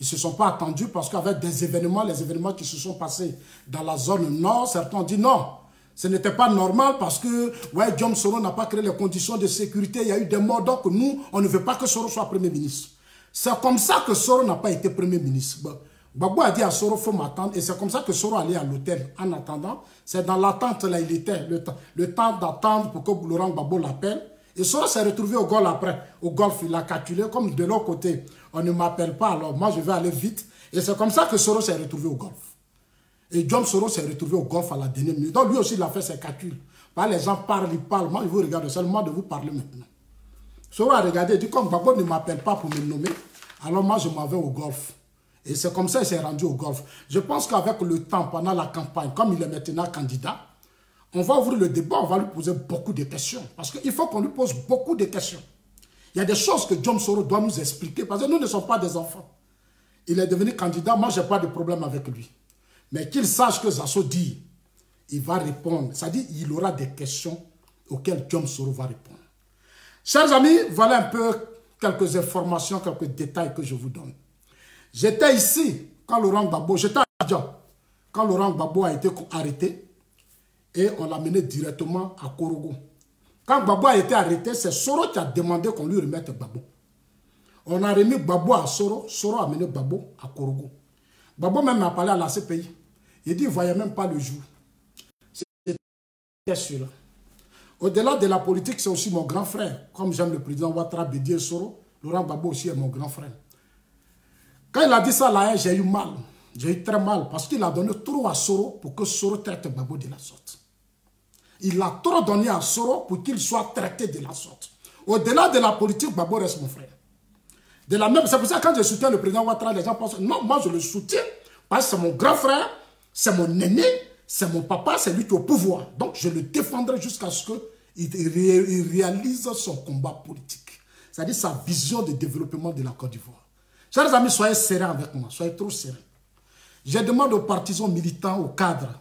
Ils ne se sont pas attendus parce qu'avec des événements, les événements qui se sont passés dans la zone nord, certains ont dit non, ce n'était pas normal parce que ouais, Guillaume Soro n'a pas créé les conditions de sécurité, il y a eu des morts, donc nous, on ne veut pas que Soro soit Premier ministre. C'est comme ça que Soro n'a pas été Premier ministre. Gbagbo a dit à Soro, il faut m'attendre, et c'est comme ça que Soro allait à l'hôtel. En attendant, c'est dans l'attente, là il était, le temps d'attendre pour que Laurent Gbagbo l'appelle. Et Soro s'est retrouvé au golf après. Au golf, il a calculé, comme de l'autre côté, on ne m'appelle pas, alors moi je vais aller vite. Et c'est comme ça que Soro s'est retrouvé au golf. Et Guillaume Soro s'est retrouvé au golf à la dernière minute. Donc lui aussi, il a fait ses calculs. Les gens parlent, ils parlent. Moi, je vous regarde, c'est le moment de vous parler maintenant. Soro a regardé, il dit, comme Gbagbo ne m'appelle pas pour me nommer, alors moi je m'en vais au golf. Et c'est comme ça qu'il s'est rendu au golf. Je pense qu'avec le temps, pendant la campagne, comme il est maintenant candidat, on va ouvrir le débat, on va lui poser beaucoup de questions. Parce qu'il faut qu'on lui pose beaucoup de questions. Il y a des choses que Guillaume Soro doit nous expliquer, parce que nous ne sommes pas des enfants. Il est devenu candidat, moi je n'ai pas de problème avec lui. Mais qu'il sache que Zasso dit, il va répondre. C'est-à-dire qu'il aura des questions auxquelles Guillaume Soro va répondre. Chers amis, voilà un peu quelques informations, quelques détails que je vous donne. J'étais ici quand Laurent Gbagbo, j'étais à Abidjan, quand Laurent Gbagbo a été arrêté et on l'a mené directement à Korogo. Quand Gbagbo a été arrêté, c'est Soro qui a demandé qu'on lui remette Gbagbo. On a remis Gbagbo à Soro, Soro a mené Gbagbo à Korogo. Gbagbo même a parlé à la CPI. Il dit, il ne voyait même pas le jour. C'était celui-là. Au-delà de la politique, c'est aussi mon grand frère. Comme j'aime le président Ouattara, Bédié et Soro, Laurent Gbagbo aussi est mon grand frère. Quand il a dit ça là, j'ai eu mal. J'ai eu très mal parce qu'il a donné trop à Soro pour que Soro traite Gbagbo de la sorte. Il a trop donné à Soro pour qu'il soit traité de la sorte. Au-delà de la politique, Gbagbo reste mon frère. De la même, c'est pour ça que quand je soutiens le président Ouattara, les gens pensent non, moi je le soutiens parce que c'est mon grand frère, c'est mon aîné, c'est mon papa, c'est lui qui est au pouvoir. Donc je le défendrai jusqu'à ce qu'il réalise son combat politique. C'est-à-dire sa vision de développement de la Côte d'Ivoire. Chers amis, soyez sereins avec moi, soyez trop sereins. Je demande aux partisans militants, aux cadres,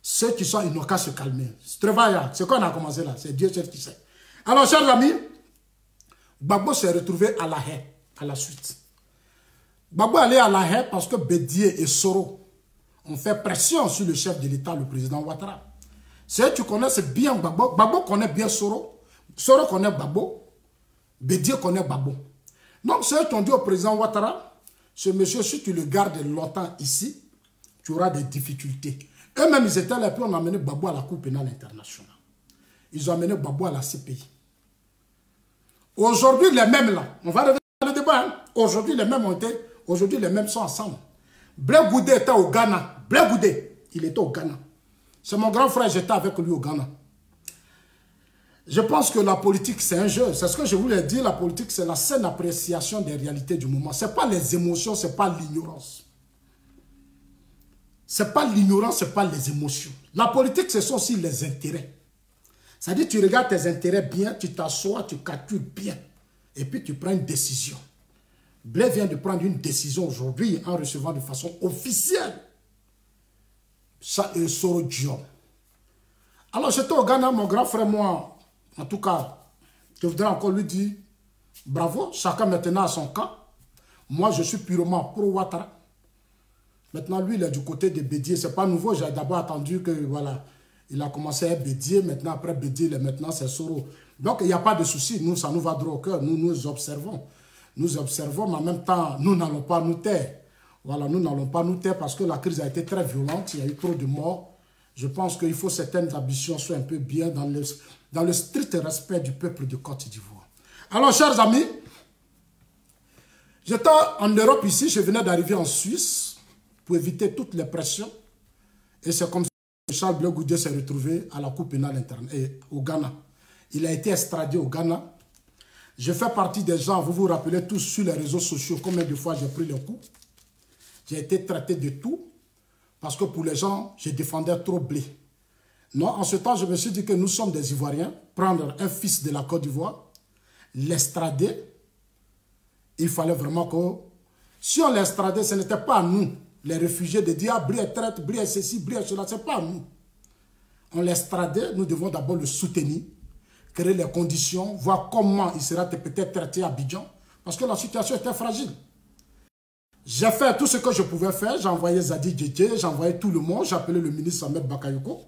ceux qui sont, ils n'ont qu'à se calmer. Ce qu'on a commencé là, c'est Dieu seul qui sait. Alors, chers amis, Gbagbo s'est retrouvé à La Haye, à la suite. Gbagbo est allé à La Haye parce que Bédié et Soro ont fait pression sur le chef de l'État, le président Ouattara. Ceux qui connaissent bien Gbagbo, Gbagbo connaît bien Soro, Soro connaît Gbagbo, Bédié connaît Gbagbo. Donc, ceux qui ont dit au président Ouattara, ce monsieur, si tu le gardes longtemps ici, tu auras des difficultés. Eux-mêmes, ils étaient là, puis on a amené Gbagbo à la Cour pénale internationale. Ils ont amené Gbagbo à la CPI. Aujourd'hui, les mêmes là, on va revenir dans le débat, hein? Aujourd'hui, les mêmes ont été, aujourd'hui, les mêmes sont ensemble. Blé Goudé était au Ghana. Blé Goudé, il était au Ghana. C'est mon grand frère, j'étais avec lui au Ghana. Je pense que la politique, c'est un jeu. C'est ce que je voulais dire. La politique, c'est la saine appréciation des réalités du moment. Ce n'est pas les émotions, ce n'est pas l'ignorance. Ce n'est pas l'ignorance, ce n'est pas les émotions. La politique, ce sont aussi les intérêts. C'est-à-dire, tu regardes tes intérêts bien, tu t'assois, tu calcules bien. Et puis, tu prends une décision. Blaise vient de prendre une décision aujourd'hui en recevant de façon officielle Soro Diom. Alors, j'étais au Ghana, mon grand frère, moi, en tout cas, je voudrais encore lui dire bravo, chacun maintenant a son cas. Moi, je suis purement pro-Ouattara. Maintenant, lui, il est du côté de Bédié. Ce n'est pas nouveau. J'ai d'abord attendu que, voilà, il a commencé à être Bédié. Maintenant, après Bédié, maintenant, c'est Soro. Donc, il n'y a pas de souci. Nous, ça nous va droit au cœur. Nous observons. Nous observons, mais en même temps, nous n'allons pas nous taire. Voilà, nous n'allons pas nous taire parce que la crise a été très violente. Il y a eu trop de morts. Je pense qu'il faut que certaines ambitions soient un peu bien dans le strict respect du peuple de Côte d'Ivoire. Alors, chers amis, j'étais en Europe ici. Je venais d'arriver en Suisse pour éviter toutes les pressions. Et c'est comme ça que Charles Blé Goudé s'est retrouvé à la Cour pénale internationale au Ghana. Il a été extradé au Ghana. Je fais partie des gens, vous vous rappelez tous sur les réseaux sociaux, combien de fois j'ai pris le coup. J'ai été traité de tout, parce que pour les gens, je défendais trop Blé. Non, en ce temps, je me suis dit que nous sommes des Ivoiriens, prendre un fils de la Côte d'Ivoire, l'extrader, il fallait vraiment que, si on l'extradait, ce n'était pas à nous, les réfugiés, de dire, ah, Blé est traite, Blé est ceci, Blé est cela, ce n'est pas à nous. On l'extradait, nous devons d'abord le soutenir, créer les conditions, voir comment il sera peut-être traité à Abidjan, parce que la situation était fragile. J'ai fait tout ce que je pouvais faire, j'ai envoyé Zadi Djedje, j'ai envoyé tout le monde, j'ai appelé le ministre Ahmed Bakayoko,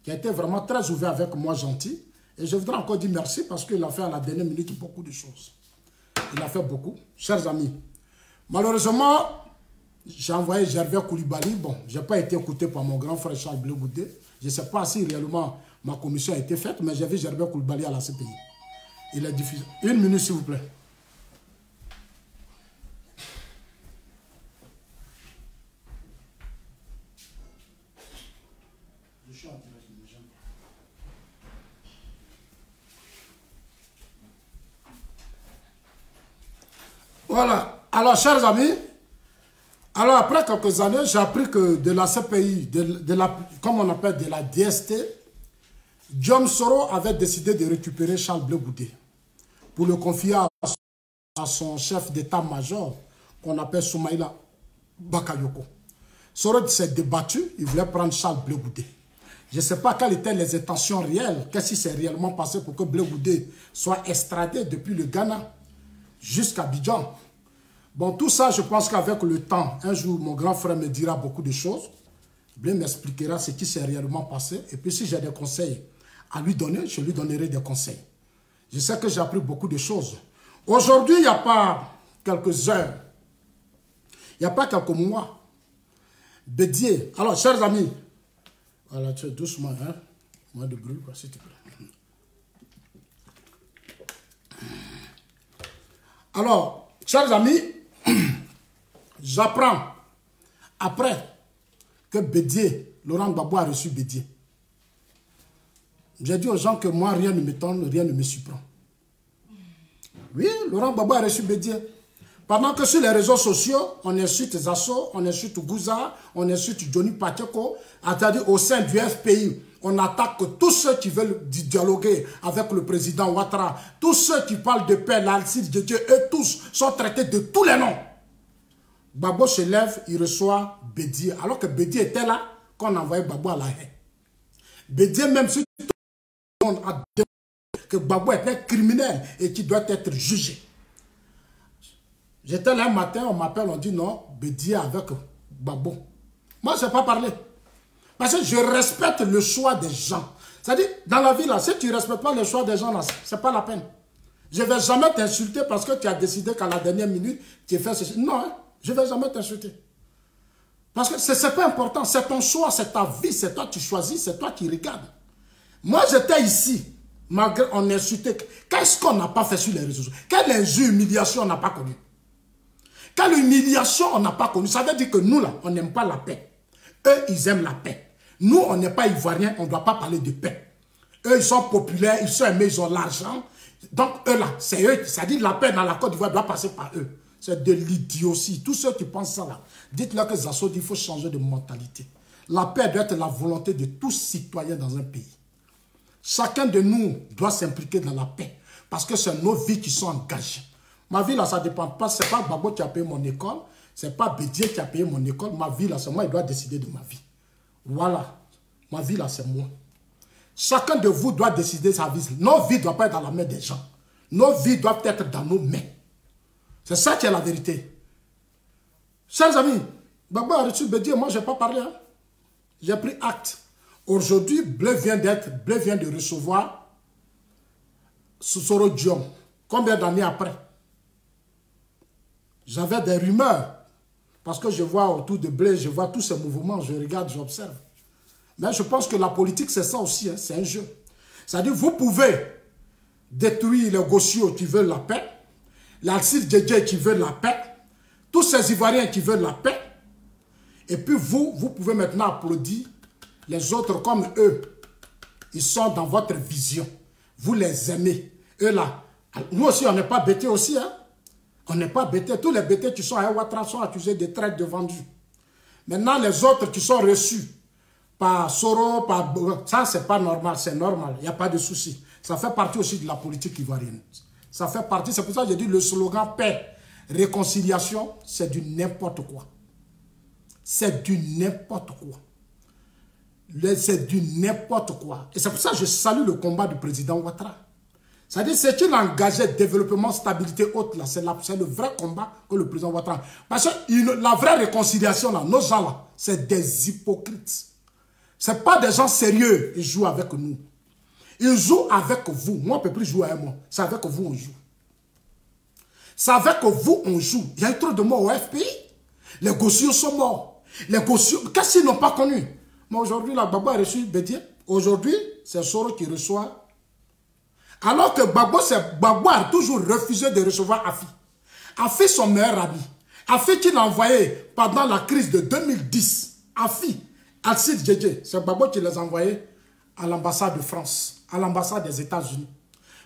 qui a été vraiment très ouvert avec moi, gentil, et je voudrais encore dire merci, parce qu'il a fait à la dernière minute beaucoup de choses. Il a fait beaucoup, chers amis. Malheureusement, j'ai envoyé Gervais Koulibaly, bon, je n'ai pas été écouté par mon grand frère Charles Blé Goudé, je ne sais pas si réellement ma commission a été faite, mais j'ai vu Gervais Koulibaly à la CPI. Il est diffusé. Une minute, s'il vous plaît. Voilà. Alors, chers amis, alors après quelques années, j'ai appris que de la CPI, comme on appelle de la DST, Diom Soro avait décidé de récupérer Charles Blé Goudé pour le confier à son chef d'état-major qu'on appelle Soumaïla Bakayoko. Soro s'est débattu, il voulait prendre Charles Blé Goudé. Je ne sais pas quelles étaient les intentions réelles, qu'est-ce qui s'est réellement passé pour que Blé Goudé soit extradé depuis le Ghana jusqu'à Abidjan. Bon, tout ça, je pense qu'avec le temps, un jour, mon grand frère me dira beaucoup de choses. Blé m'expliquera ce qui s'est réellement passé. Et puis, si j'ai des conseils à lui donner, je lui donnerai des conseils. Je sais que j'ai appris beaucoup de choses. Aujourd'hui, il n'y a pas quelques heures, il n'y a pas quelques mois. Bédié. Alors, chers amis, voilà, tu es doucement, hein. Moins de bruit, s'il te plaît. Alors, chers amis, j'apprends après que Bédié, Laurent Gbagbo a reçu Bédié. J'ai dit aux gens que moi, rien ne m'étonne, rien ne me surprend. Oui, Laurent Gbagbo a reçu Bédié. Pendant que sur les réseaux sociaux, on insulte Zasso, on insulte Gouza, on insulte Johnny Pacheco, c'est-à-dire au sein du FPI, on attaque tous ceux qui veulent dialoguer avec le président Ouattara, tous ceux qui parlent de paix, l'Alcide de Dieu, eux tous sont traités de tous les noms. Gbagbo se lève, il reçoit Bédié, alors que Bédié était là quand on envoyait Gbagbo à la haie. Bédié, même si tout le monde a dit que Gbagbo était criminel et qu'il doit être jugé. J'étais là un matin, on m'appelle, on dit non, Bédié avec Gbagbo. Moi, je n'ai pas parlé. Parce que je respecte le choix des gens. C'est-à-dire, dans la vie, là, si tu ne respectes pas le choix des gens, là, ce n'est pas la peine. Je ne vais jamais t'insulter parce que tu as décidé qu'à la dernière minute, tu fais ceci. Non, hein, je ne vais jamais t'insulter. Parce que ce n'est pas important. C'est ton choix, c'est ta vie, c'est toi qui choisis, c'est toi qui regardes. Moi, j'étais ici, malgré on insultait. Qu'est-ce qu'on n'a pas fait sur les réseaux sociaux? Quelle humiliation on n'a pas connue? Quelle humiliation on n'a pas connue? Ça veut dire que nous, là, on n'aime pas la paix. Eux, ils aiment la paix. Nous, on n'est pas ivoiriens, on ne doit pas parler de paix. Eux, ils sont populaires, ils sont aimés, ils ont l'argent. Donc, eux, là, c'est eux, c'est-à-dire la paix dans la Côte d'Ivoire doit passer par eux. C'est de l'idiotie. Tous ceux qui pensent ça, là, dites-leur que Zasso dit qu'il faut changer de mentalité. La paix doit être la volonté de tous citoyens dans un pays. Chacun de nous doit s'impliquer dans la paix. Parce que c'est nos vies qui sont engagées. Ma vie là, ça ne dépend pas. Ce n'est pas Gbagbo qui a payé mon école. Ce n'est pas Bédié qui a payé mon école. Ma vie là, c'est moi qui dois décider de ma vie. Voilà. Ma vie là, c'est moi. Chacun de vous doit décider sa vie. Nos vies ne doivent pas être dans la main des gens. Nos vies doivent être dans nos mains. C'est ça qui est la vérité. Chers amis, Gbagbo a reçu Bédié. Moi, je n'ai pas parlé. Hein. J'ai pris acte. Aujourd'hui, Bleu vient de recevoir Sosoro Diom. Combien d'années après? J'avais des rumeurs. Parce que je vois autour de Bleu, je vois tous ces mouvements, je regarde, j'observe. Mais je pense que la politique, c'est ça aussi, hein, c'est un jeu. C'est-à-dire, vous pouvez détruire les Gossio qui veulent la paix, l'Alcide Djedje qui veut la paix, tous ces Ivoiriens qui veulent la paix, et puis vous pouvez maintenant applaudir les autres comme eux. Ils sont dans votre vision. Vous les aimez. Eux là, nous aussi, on n'est pas bêtés aussi, hein. On n'est pas bêtés. Tous les bêtés qui sont à Ouattara sont accusés de traite de vendus. Maintenant, les autres qui sont reçus par Soro, par... ça, c'est pas normal, c'est normal. Il n'y a pas de souci. Ça fait partie aussi de la politique ivoirienne. Ça fait partie, c'est pour ça que j'ai dit le slogan paix, réconciliation, c'est du n'importe quoi. C'est du n'importe quoi. C'est du n'importe quoi. Et c'est pour ça que je salue le combat du président Ouattara. C'est-à-dire, c'est qu'il a engagé développement, stabilité haute, là. C'est le vrai combat que le président Ouattara. Parce que la vraie réconciliation, là, nos gens, là, c'est des hypocrites. Ce n'est pas des gens sérieux, ils jouent avec nous. Ils jouent avec vous. Moi, on ne peut plus jouer avec moi. C'est avec vous, on joue. C'est avec vous, on joue. Il y a eu trop de morts au FPI. Les Gossio sont morts. Les Gossio, qu'est-ce qu'ils n'ont pas connu? Mais aujourd'hui, la Gbagbo a reçu Bédié. Aujourd'hui, c'est Soro qui reçoit. Alors que Gbagbo a toujours refusé de recevoir Afi. Afi, son meilleur ami. Afi qu'il a envoyé pendant la crise de 2010. Afi, Alcide Djedje, c'est Gbagbo qui les a envoyés à l'ambassade de France, à l'ambassade des États-Unis.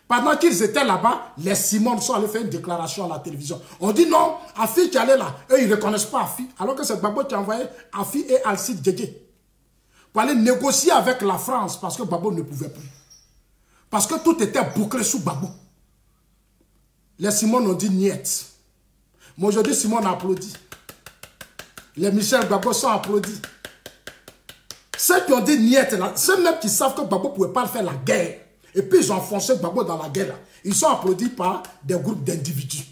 Pendant qu'ils étaient là-bas, les Simone sont allés faire une déclaration à la télévision. On dit non, Afi qui allait là, eux ils ne reconnaissent pas Afi. Alors que c'est Gbagbo qui a envoyé Afi et Alcide Djedje pour aller négocier avec la France parce que Gbagbo ne pouvait plus. Parce que tout était bouclé sous Gbagbo. Les Simone ont dit niet. Mais aujourd'hui, Simone a applaudi. Les Michel Gbagbo sont applaudis. Ceux qui ont dit niet, ceux même qui savent que Gbagbo ne pouvait pas faire la guerre, et puis ils ont enfoncé Gbagbo dans la guerre, là, ils sont applaudis par des groupes d'individus.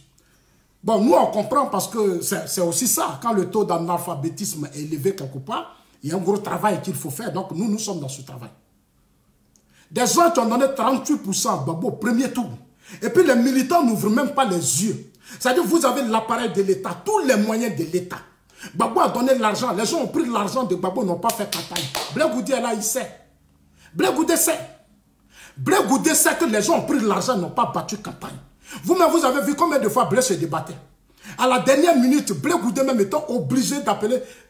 Bon, nous on comprend parce que c'est aussi ça. Quand le taux d'analphabétisme est élevé quelque part, il y a un gros travail qu'il faut faire. Donc nous sommes dans ce travail. Des gens qui ont donné 38% à Gbagbo au premier tour. Et puis les militants n'ouvrent même pas les yeux. C'est-à-dire vous avez l'appareil de l'État, tous les moyens de l'État. Gbagbo a donné l'argent. Les gens ont pris l'argent de Gbagbo, n'ont pas fait campagne. Blé Goudé est là, il sait. Blé Goudé sait. Blé Goudé sait que les gens ont pris l'argent, n'ont pas battu campagne. Vous-même, vous avez vu combien de fois Blé se débattait. À la dernière minute, Blé Goudé même étant obligé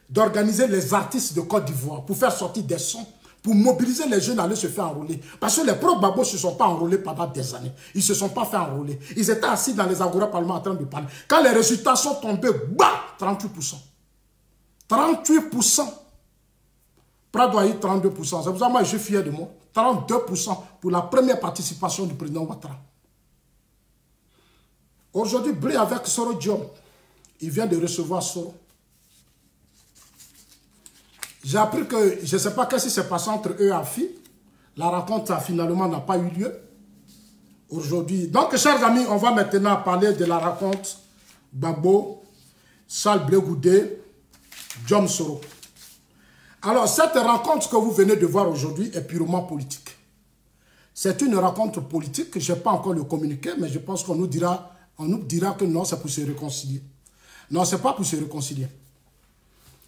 d'organiser les artistes de Côte d'Ivoire pour faire sortir des sons, pour mobiliser les jeunes à aller se faire enrôler. Parce que les propres Gbagbo ne se sont pas enrôlés pendant des années. Ils ne se sont pas fait enrôler. Ils étaient assis dans les agora parlement en train de parler. Quand les résultats sont tombés, bah, 38%. 38%. Prado a eu 32%. C'est pour ça que moi, je suis fier de moi. 32% pour la première participation du président Ouattara. Aujourd'hui, Blé avec Soro Diom, il vient de recevoir Soro. J'ai appris que, je ne sais pas qu'est-ce qui s'est passé entre eux et Afi. La rencontre, finalement, n'a pas eu lieu. Aujourd'hui. Donc, chers amis, on va maintenant parler de la rencontre Gbagbo, Charles Blé Goudé, Diom Soro. Alors, cette rencontre que vous venez de voir aujourd'hui est purement politique. C'est une rencontre politique. Je n'ai pas encore le communiqué, mais je pense qu'on nous dira que non, c'est pour se réconcilier. Non, ce n'est pas pour se réconcilier.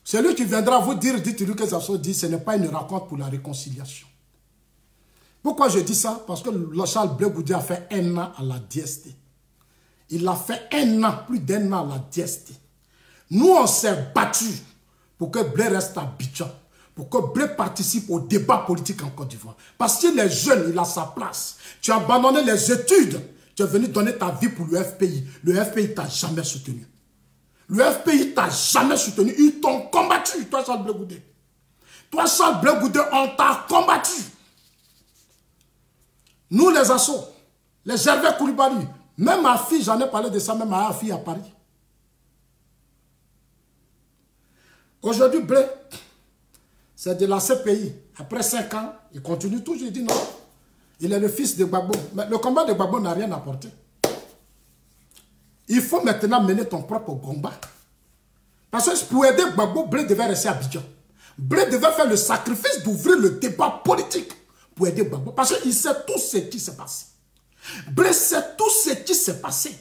Celui qui viendra vous dire, dites-lui que ça se dit, ce n'est pas une rencontre pour la réconciliation. Pourquoi je dis ça? Parce que Charles Blé Goudé a fait 1 an à la DST. Il a fait 1 an, plus d'1 an à la DST. Nous, on s'est battus pour que Blé reste à Abidjan, pour que Blé participe au débat politique en Côte d'Ivoire. Parce qu'il est jeune, il a sa place. Tu as abandonné les études, tu es venu donner ta vie pour le FPI. Le FPI t'a jamais soutenu. Le FPI t'a jamais soutenu. Ils t'ont combattu, toi, Charles Blé Goudé. Toi, Charles Blé Goudé, on t'a combattu. Nous, les assauts, les Gervais Koulibaly, même ma fille, j'en ai parlé de ça, même ma fille à Paris. Aujourd'hui, Blé, c'est de la CPI. Après 5 ans, il continue toujours, il dit non. Il est le fils de Gbagbo. Mais le combat de Gbagbo n'a rien apporté. Il faut maintenant mener ton propre combat. Parce que pour aider Gbagbo, Blé devait rester à Abidjan. Blé devait faire le sacrifice d'ouvrir le débat politique pour aider Gbagbo. Parce qu'il sait tout ce qui s'est passé. Blé sait tout ce qui s'est passé.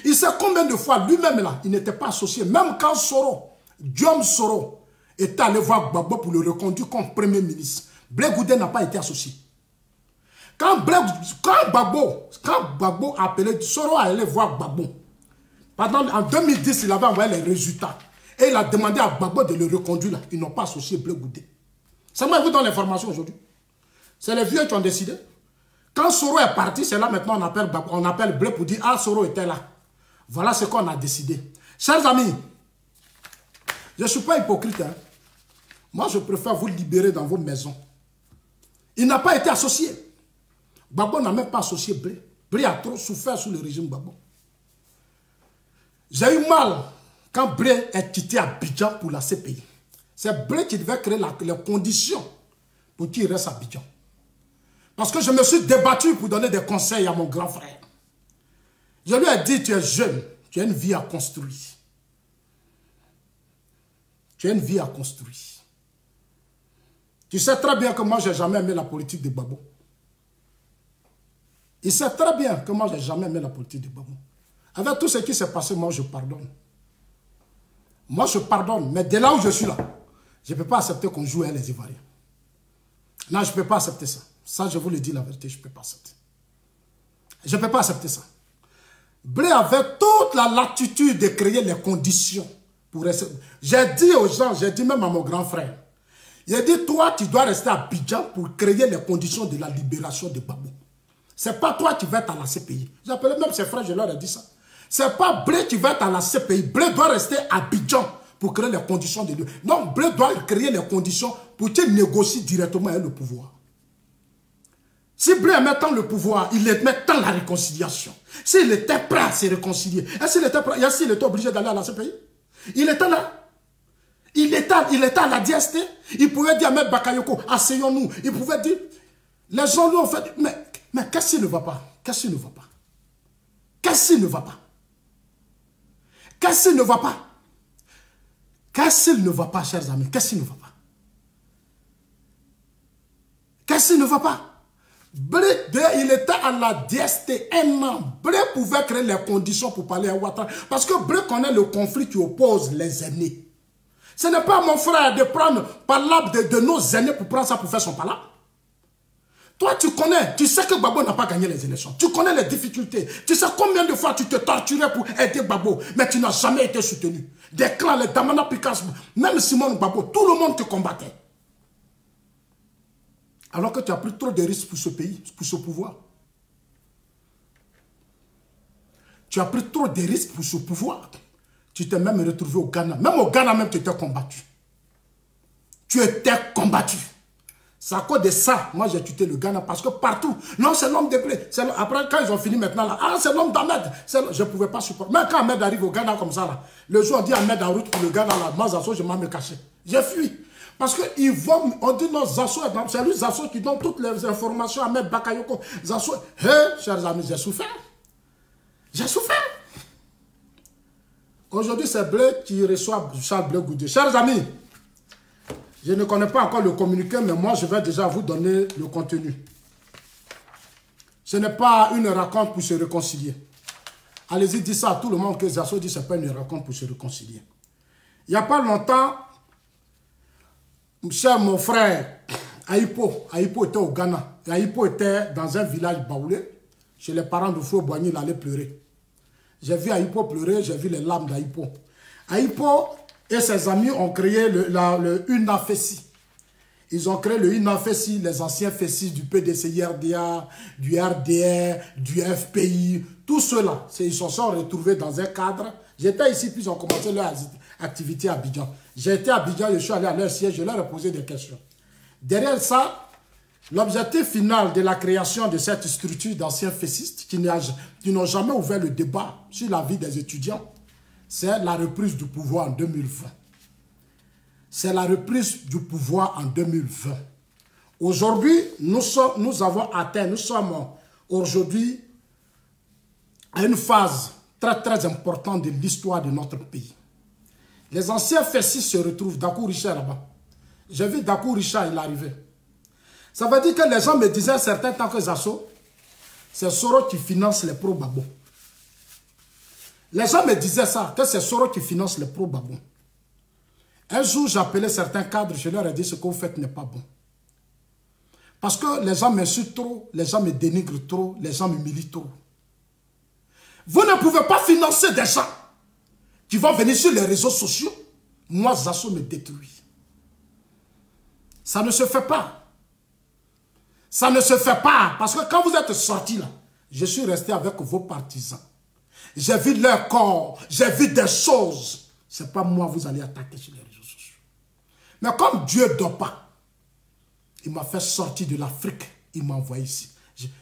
Il sait combien de fois lui-même là, il n'était pas associé. Même quand Soro, Guillaume Soro, était allé voir Gbagbo pour le reconduire comme premier ministre. Blé Goudé n'a pas été associé. Quand Gbagbo a appelé, Soro a allé voir Gbagbo. En 2010, il avait envoyé les résultats. Et il a demandé à Gbagbo de le reconduire là. Ils n'ont pas associé Blé Goudé. C'est moi qui vous donne l'information aujourd'hui. C'est les vieux qui ont décidé. Quand Soro est parti, c'est là maintenant on appelle Blé pour dire « Ah, Soro était là ». Voilà ce qu'on a décidé. Chers amis, je ne suis pas hypocrite. Hein. Moi, je préfère vous libérer dans vos maisons. Il n'a pas été associé. Gbagbo n'a même pas associé Blé. Blé a trop souffert sous le régime Gbagbo. J'ai eu mal quand Blé est quitté à Abidjan pour la CPI. C'est Blé qui devait créer les conditions pour qu'il reste à Abidjan. Parce que je me suis débattu pour donner des conseils à mon grand frère. Je lui ai dit, tu es jeune, tu as une vie à construire. Tu as une vie à construire. Tu sais très bien que moi, je n'ai jamais aimé la politique de Gbagbo. Il sait très bien que moi, je n'ai jamais aimé la politique de Gbagbo. Avec tout ce qui s'est passé, moi, je pardonne. Moi, je pardonne. Mais dès là où je suis là, je ne peux pas accepter qu'on joue avec les Ivoiriens. Non, je ne peux pas accepter ça. Ça, je vous le dis la vérité, je ne peux pas accepter. Je ne peux pas accepter ça. Blé avait toute la latitude de créer les conditions pour rester. J'ai dit aux gens, j'ai dit même à mon grand frère, il a dit, toi, tu dois rester à Abidjan pour créer les conditions de la libération de Gbagbo. Ce n'est pas toi qui vas être à la CPI. J'appelais même ses frères, je leur ai dit ça. Ce n'est pas Blé qui va être à la CPI. Blé doit rester à Abidjan pour créer les conditions de lui. Non, Blé doit créer les conditions pour qu'il négocie directement avec le pouvoir. Si Blé met tant le pouvoir, il met tant la réconciliation. S'il était prêt à se réconcilier, est-ce qu'il était prêt? Est-ce qu'il était obligé d'aller à la CPI? Il était là. Il était à la DST. Il pouvait dire à M. Bakayoko, asseyons-nous. Il pouvait dire, les gens lui ont fait, mais qu'est-ce qui ne va pas? Qu'est-ce qui ne va pas? Qu'est-ce qui ne va pas? Qu'est-ce qui ne va pas? Qu'est-ce qui ne va pas, chers amis? Qu'est-ce qui ne va pas? Qu'est-ce qui ne va pas? Blé, il était à la DST un an. Blé pouvait créer les conditions pour parler à Ouattara. Parce que Blé connaît le conflit qui oppose les aînés. Ce n'est pas mon frère de prendre palabre de nos aînés pour prendre ça pour faire son palabre. Toi, tu connais, tu sais que Gbagbo n'a pas gagné les élections. Tu connais les difficultés. Tu sais combien de fois tu te torturais pour aider Gbagbo, mais tu n'as jamais été soutenu. Des clans, les Damana Picasso, même Simone Gbagbo, tout le monde te combattait. Alors que tu as pris trop de risques pour ce pays, pour ce pouvoir. Tu as pris trop de risques pour ce pouvoir. Tu t'es même retrouvé au Ghana. Même au Ghana, même, tu étais combattu. Tu étais combattu. C'est à cause de ça, moi j'ai tué le Ghana parce que partout, non c'est l'homme de Blé. Après quand ils ont fini maintenant là, ah c'est l'homme d'Ahmed. Je ne pouvais pas supporter. Même quand Ahmed arrive au Ghana comme ça là, le jour on dit Ahmed en route pour le Ghana là, moi Zasso je m'en me caché. J'ai fui. Parce qu'ils vont, on dit non Zasso, c'est lui Zasso qui donne toutes les informations à Ahmed Bakayoko. Zasso, hé chers amis, j'ai souffert. J'ai souffert. Aujourd'hui c'est Blé qui reçoit Charles Blé Goudé. Chers amis, je ne connais pas encore le communiqué, mais moi, je vais déjà vous donner le contenu. Ce n'est pas une rencontre pour se réconcilier. Allez-y, dites ça à tout le monde que Zasso dit que ce n'est pas une rencontre pour se réconcilier. Il n'y a pas longtemps, cher mon frère, Aïpo était au Ghana. Aïpo était dans un village baoulé, chez les parents de Fou Boigny, il allait pleurer. J'ai vu Aïpo pleurer, j'ai vu les larmes d'Aïpo. Aïpo et ses amis ont créé le UNAFESI. Ils ont créé le UNAFESI, les anciens FESI du PDC-IRDA, du RDR, du FPI, tout cela. Ils se sont retrouvés dans un cadre. J'étais ici, puis ils ont commencé activité à Abidjan. J'ai été à Abidjan, je suis allé à leur siège, je leur ai posé des questions. Derrière ça, l'objectif final de la création de cette structure d'anciens fessistes qui n'ont jamais ouvert le débat sur la vie des étudiants, c'est la reprise du pouvoir en 2020. C'est la reprise du pouvoir en 2020. Aujourd'hui, nous avons atteint, nous sommes aujourd'hui à une phase très importante de l'histoire de notre pays. Les anciens fessistes se retrouvent, Dakou Richard là-bas. J'ai vu Dakou Richard, il est arrivé. Ça veut dire que les gens me disaient certains temps que Zasso, c'est Soro qui finance les pro-Babon. Les gens me disaient ça, que c'est Soro qui finance les pro-Babon. Un jour, j'appelais certains cadres, je leur ai dit ce que vous faites n'est pas bon. Parce que les gens m'insultent trop, les gens me dénigrent trop, les gens m'humilient trop. Vous ne pouvez pas financer des gens qui vont venir sur les réseaux sociaux. Moi, Zasso me détruit. Ça ne se fait pas. Ça ne se fait pas. Parce que quand vous êtes sortis là, je suis resté avec vos partisans. J'ai vu leur corps, j'ai vu des choses. Ce n'est pas moi vous allez attaquer sur les réseaux sociaux. Mais comme Dieu ne dort pas, il m'a fait sortir de l'Afrique. Il m'a envoyé ici.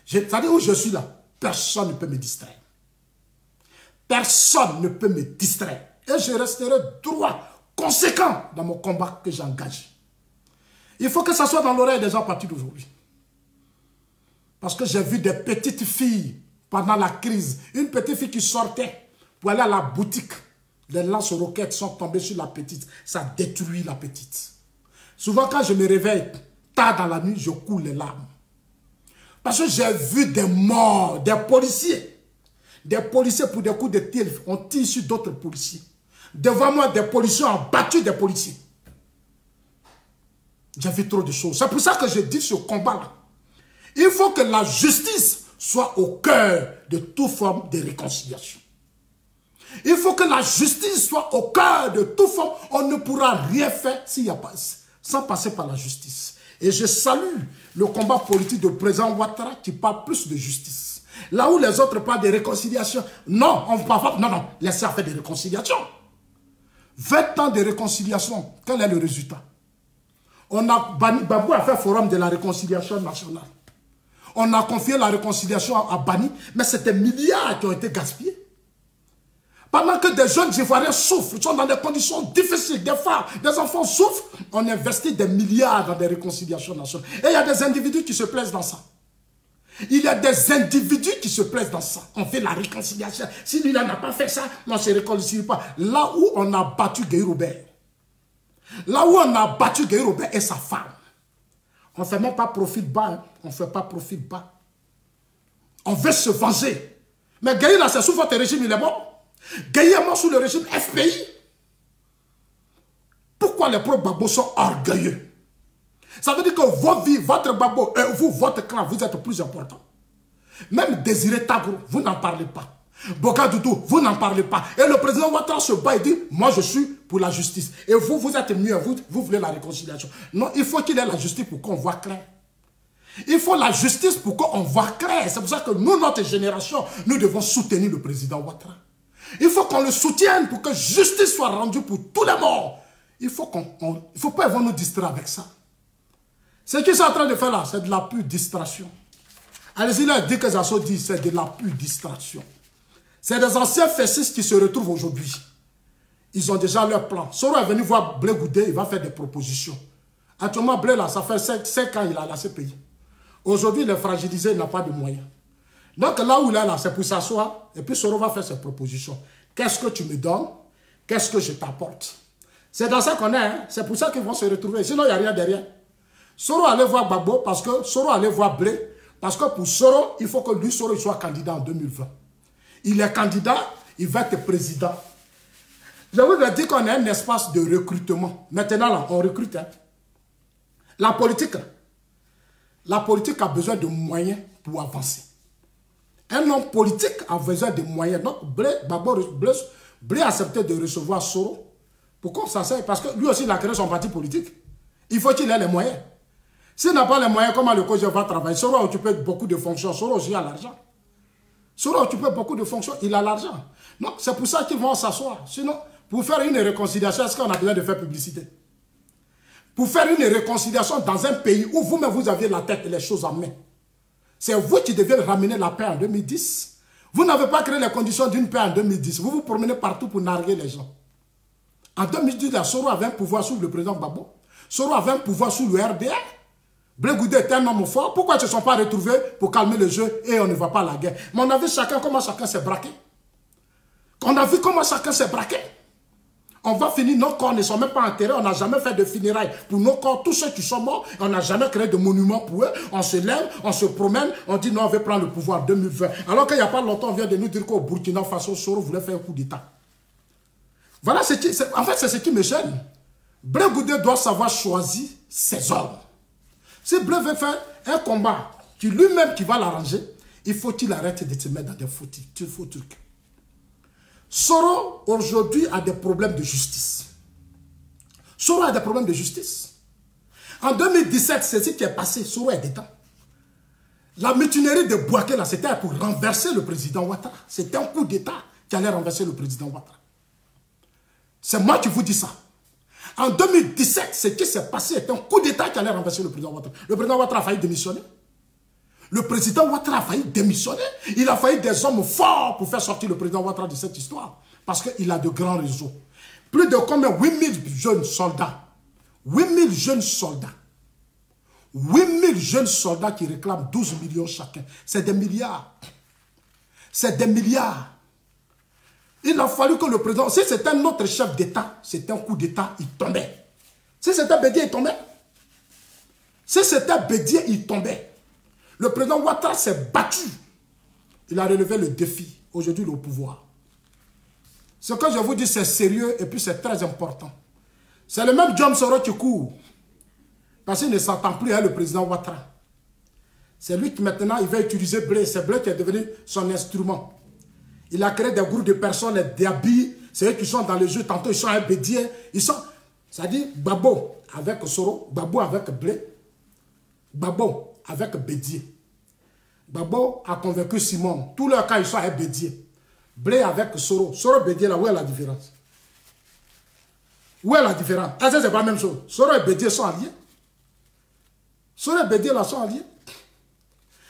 C'est-à-dire où je suis là, personne ne peut me distraire. Personne ne peut me distraire. Et je resterai droit, conséquent dans mon combat que j'engage. Il faut que ça soit dans l'oreille des gens à partir d'aujourd'hui. Parce que j'ai vu des petites filles pendant la crise. Une petite fille qui sortait pour aller à la boutique. Les lance-roquettes sont tombées sur la petite. Ça détruit la petite. Souvent quand je me réveille tard dans la nuit, je coule les larmes. Parce que j'ai vu des morts, des policiers. Des policiers pour des coups de tir. On tire sur d'autres policiers. Devant moi, des policiers ont battu des policiers. J'ai vu trop de choses. C'est pour ça que je dis ce combat-là. Il faut que la justice soit au cœur de toute forme de réconciliation. Il faut que la justice soit au cœur de toute forme. On ne pourra rien faire s'il n'y a pas, sans passer par la justice. Et je salue le combat politique du président Ouattara qui parle plus de justice. Là où les autres parlent de réconciliation, non, on ne parle pas. Non, laissez faire des réconciliations. 20 ans de réconciliation, quel est le résultat? On a banni, Babou a fait forum de la réconciliation nationale. On a confié la réconciliation à Bani, mais c'était milliards qui ont été gaspillés. Pendant que des jeunes Ivoiriens souffrent, ils sont dans des conditions difficiles, des femmes, des enfants souffrent, on investit des milliards dans des réconciliations nationales. Et il y a des individus qui se plaisent dans ça. Il y a des individus qui se plaisent dans ça. On fait la réconciliation. Si lui n'a pas fait ça, on ne se réconcilie pas. Là où on a battu Guy Robert, là où on a battu Guy Robert et sa femme, on ne fait même pas profil bas. Hein. On ne fait pas profil bas. On veut se venger. Mais Guy là, c'est sous votre régime, il est mort. Guy est mort sous le régime FPI. Pourquoi les pro-Babo sont orgueilleux? Ça veut dire que votre vie, votre Babo, vous, votre clan, vous êtes plus important. Même Désiré Tagro, vous n'en parlez pas. Boka Doudou, vous n'en parlez pas. Et le président Ouattara se bat et dit, moi je suis pour la justice. Et vous, vous êtes mieux, vous voulez la réconciliation. Non, il faut qu'il ait la justice pour qu'on voit clair. Il faut la justice pour qu'on voit clair. C'est pour ça que nous, notre génération, nous devons soutenir le président Ouattara. Il faut qu'on le soutienne pour que justice soit rendue pour tous les morts. Il faut pas nous distraire avec ça. Ce qu'ils sont en train de faire là, c'est de la pure distraction. Allez-y là, dit que Zasso dit, c'est de la pure distraction. C'est des anciens fessistes qui se retrouvent aujourd'hui. Ils ont déjà leur plan. Soro est venu voir Blé Goudé, il va faire des propositions. Actuellement, Blé là, ça fait 5 ans qu'il a laissé payer. Aujourd'hui, il est fragilisé, il n'a pas de moyens. Donc là où il est là, c'est pour s'asseoir, et puis Soro va faire ses propositions. Qu'est-ce que tu me donnes? Qu'est-ce que je t'apporte? C'est dans ça qu'on est, hein? C'est pour ça qu'ils vont se retrouver. Sinon, il n'y a rien derrière. Soro allait voir Gbagbo parce que Soro allait voir Blé. Parce que pour Soro, il faut que lui, Soro, soit candidat en 2020. Il est candidat, il va être président. Je vous ai dit qu'on a un espace de recrutement. Maintenant, là, on recrute. Hein. La politique a besoin de moyens pour avancer. Un homme politique a besoin de moyens. Donc, Blé a accepté de recevoir Soro. Pourquoi ça sert? Parce que lui aussi, il a créé son parti politique. Il faut qu'il ait les moyens. S'il n'a pas les moyens, comment le COJER va travailler? Soro a occupé beaucoup de fonctions. Soro aussi a l'argent. Soro a occupé beaucoup de fonctions. Il a l'argent. Non, c'est pour ça qu'ils vont s'asseoir. Sinon, Pour faire une réconciliation, est-ce qu'on a besoin de faire publicité? Pour faire une réconciliation dans un pays où vous-même vous aviez la tête et les choses en main, c'est vous qui deviez ramener la paix en 2010. Vous n'avez pas créé les conditions d'une paix en 2010. Vous vous promenez partout pour narguer les gens. En 2010, Soro avait un pouvoir sous le président Gbagbo. Soro avait un pouvoir sous le RDA. Blé Goudé était un homme fort. Pourquoi ils ne se sont pas retrouvés pour calmer le jeu et on ne va pas à la guerre? Mais on a vu comment chacun s'est braqué. On a vu comment chacun s'est braqué. On va finir, nos corps ne sont même pas enterrés, on n'a jamais fait de funérailles pour nos corps, tous ceux qui sont morts, on n'a jamais créé de monument pour eux, on se lève, on se promène, on dit non, on veut prendre le pouvoir 2020. Alors qu'il n'y a pas longtemps, on vient de nous dire qu'au Burkina Faso, Soro voulait faire un coup d'État. Voilà, en fait, c'est ce qui me gêne. Blé Goudé doit savoir choisir ses hommes. Si Blé veut faire un combat qui lui-même qui va l'arranger, il faut qu'il arrête de se mettre dans des faux trucs. Soro, aujourd'hui, a des problèmes de justice. Soro a des problèmes de justice. En 2017, c'est ce qui est passé. Soro est détenu. La mutinerie de Bouaké, là, c'était pour renverser le président Ouattara. C'était un coup d'État qui allait renverser le président Ouattara. C'est moi qui vous dis ça. En 2017, ce qui s'est passé était un coup d'État qui allait renverser le président Ouattara. Le président Ouattara a failli démissionner. Le président Ouattara a failli démissionner. Il a failli des hommes forts pour faire sortir le président Ouattara de cette histoire. Parce qu'il a de grands réseaux. Plus de combien? 8000 jeunes soldats. 8000 jeunes soldats. 8000 jeunes soldats qui réclament 12 millions chacun. C'est des milliards. C'est des milliards. Il a fallu que le président... Si c'était un autre chef d'État, c'était un coup d'État, il tombait. Si c'était Bédié, il tombait. Si c'était Bédié, il tombait. Le président Ouattara s'est battu. Il a relevé le défi. Aujourd'hui, il est au pouvoir. Ce que je vous dis, c'est sérieux et puis c'est très important. C'est le même John Soro qui court. Parce qu'il ne s'entend plus avec le président Ouattara. C'est lui qui maintenant, il va utiliser Blé. C'est Blé qui est devenu son instrument. Il a créé des groupes de personnes, des habits. C'est eux qui sont dans le jeu. Tantôt, ils sont à Bédié. Ils sont... C'est-à-dire, Gbagbo avec Soro, Gbagbo avec Blé. Gbagbo avec Bédié. Gbagbo a convaincu Simon. Tous leurs cas, ils sont avec Bédié. Blé avec Soro. Soro Bédié, là, où est la différence? Où est la différence? Est-ce que ce n'est pas la même chose? Soro et Bédié sont alliés. Soro et Bédié, là, sont alliés.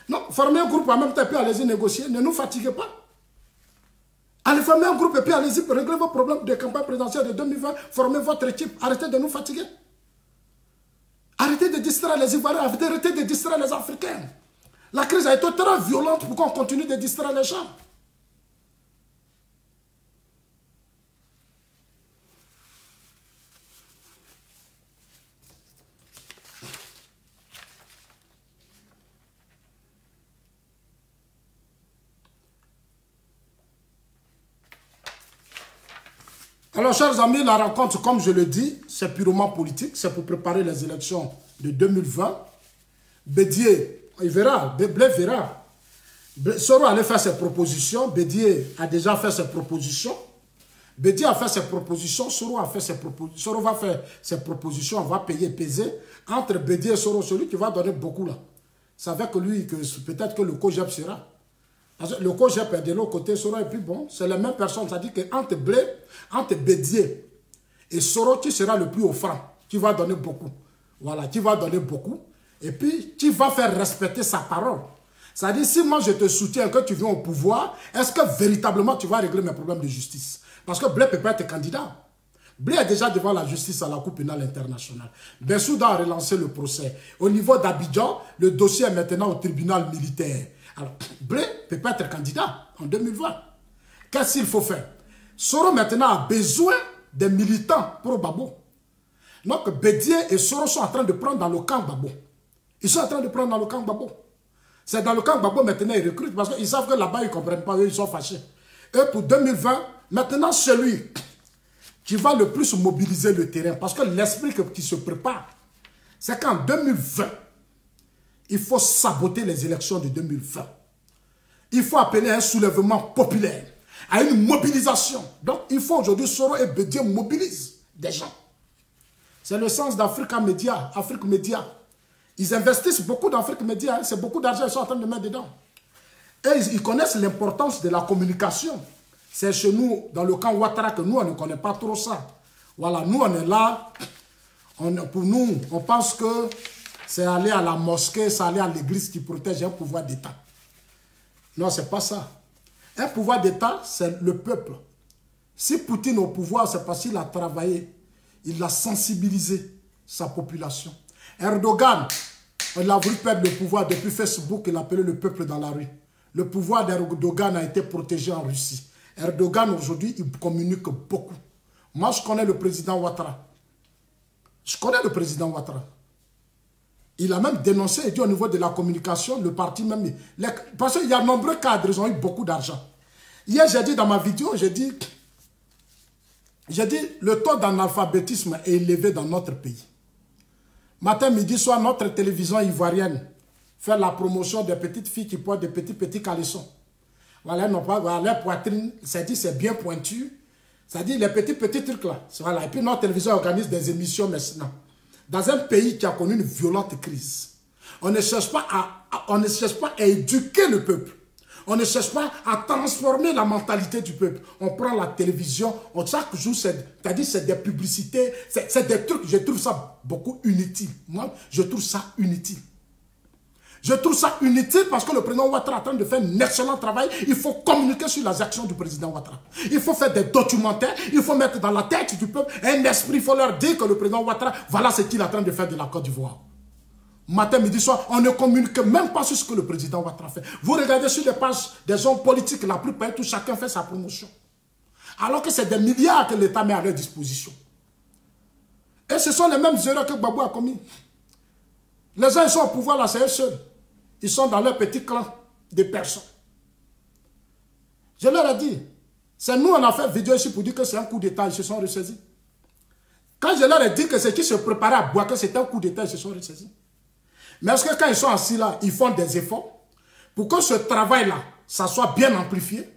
Non, formez un groupe en même temps, puis allez-y négocier. Ne nous fatiguez pas. Allez former un groupe et puis allez-y pour régler vos problèmes de campagne présidentielle de 2020. Formez votre équipe. Arrêtez de nous fatiguer. Arrêtez de distraire les Ivoiriens. Arrêtez de distraire les Africains. La crise a été très violente pour qu'on continue de distraire les gens. Alors, chers amis, la rencontre, comme je le dis, c'est purement politique. C'est pour préparer les élections de 2020. Bédié, il verra, Blé verra. Soro allait faire ses propositions. Bédié a déjà fait ses propositions. Bédié a fait ses propositions. Soro a fait ses propositions. Soro va faire ses propositions. On va payer, peser. Entre Bédié et Soro, celui qui va donner beaucoup là. C'est avec lui que peut-être que le COGEP sera. Parce que le COGEP est de l'autre côté, Soro et puis bon, c'est les mêmes personnes. C'est-à-dire qu'entre Blé, entre Bédié et Soro, qui sera le plus offrant, qui va donner beaucoup. Voilà, qui va donner beaucoup. Et puis, qui va faire respecter sa parole. C'est-à-dire, si moi je te soutiens que tu viens au pouvoir, est-ce que véritablement tu vas régler mes problèmes de justice? Parce que Blé ne peut pas être candidat. Blé est déjà devant la justice à la Cour pénale internationale. Bensouda a relancé le procès. Au niveau d'Abidjan, le dossier est maintenant au tribunal militaire. Alors, Blé ne peut pas être candidat en 2020. Qu'est-ce qu'il faut faire? Soro maintenant a besoin des militants pour Gbagbo. Donc, Bédié et Soro sont en train de prendre dans le camp Gbagbo. Ils sont en train de prendre dans le camp Gbagbo. C'est dans le camp Gbagbo maintenant ils recrutent parce qu'ils savent que là-bas ils ne comprennent pas, eux ils sont fâchés. Et pour 2020, maintenant celui qui va le plus mobiliser le terrain, parce que l'esprit qui se prépare, c'est qu'en 2020, il faut saboter les élections de 2020. Il faut appeler à un soulèvement populaire, à une mobilisation. Donc il faut aujourd'hui Soro et Bédié mobilisent des gens. C'est le sens d'Afrique Média, Afrique Média. Ils investissent beaucoup d'Afrique Média, c'est beaucoup d'argent qu'ils sont en train de mettre dedans. Et ils connaissent l'importance de la communication. C'est chez nous, dans le camp Ouattara, que nous, on ne connaît pas trop ça. Voilà, nous, on est là. Pour nous, on pense que c'est aller à la mosquée, c'est aller à l'église qui protège un pouvoir d'État. Non, ce n'est pas ça. Un pouvoir d'État, c'est le peuple. Si Poutine est au pouvoir, c'est parce qu'il a travaillé. Il a sensibilisé sa population. Erdogan, il a voulu perdre le pouvoir depuis Facebook, il appelait le peuple dans la rue. Le pouvoir d'Erdogan a été protégé en Russie. Erdogan, aujourd'hui, il communique beaucoup. Moi, je connais le président Ouattara. Je connais le président Ouattara. Il a même dénoncé et dit au niveau de la communication, le parti même... Parce qu'il y a de nombreux cadres, ils ont eu beaucoup d'argent. Hier, j'ai dit dans ma vidéo, j'ai dit, le taux d'analphabétisme est élevé dans notre pays. Matin, midi, soir, notre télévision ivoirienne fait la promotion des petites filles qui portent des petits caleçons. Voilà, non pas, voilà, leur poitrine, c'est bien pointu. Ça dit les petits trucs là. Voilà. Et puis notre télévision organise des émissions maintenant. Dans un pays qui a connu une violente crise, on ne cherche pas à éduquer le peuple. On ne cherche pas à transformer la mentalité du peuple. On prend la télévision, chaque jour, c'est des publicités, c'est des trucs, je trouve ça beaucoup inutile. Moi, je trouve ça inutile. Je trouve ça inutile parce que le président Ouattara est en train de faire un excellent travail. Il faut communiquer sur les actions du président Ouattara. Il faut faire des documentaires. Il faut mettre dans la tête du peuple un esprit. Il faut leur dire que le président Ouattara, voilà ce qu'il est en train de faire de la Côte d'Ivoire. Matin, midi, soir, on ne communique même pas sur ce que le président Ouattara fait. Vous regardez sur les pages des hommes politiques, la plupart, tout chacun fait sa promotion. Alors que c'est des milliards que l'État met à leur disposition. Et ce sont les mêmes erreurs que Gbagbo a commis. Les gens, ils sont au pouvoir là, c'est eux seuls. Ils sont dans leur petit clan de personnes. Je leur ai dit, c'est nous, on a fait vidéo ici pour dire que c'est un coup d'État, ils se sont ressaisis. Quand je leur ai dit que ceux qui se préparaient à boire, que c'était un coup d'État, ils se sont ressaisis. Mais est-ce que quand ils sont assis là, ils font des efforts pour que ce travail-là, ça soit bien amplifié?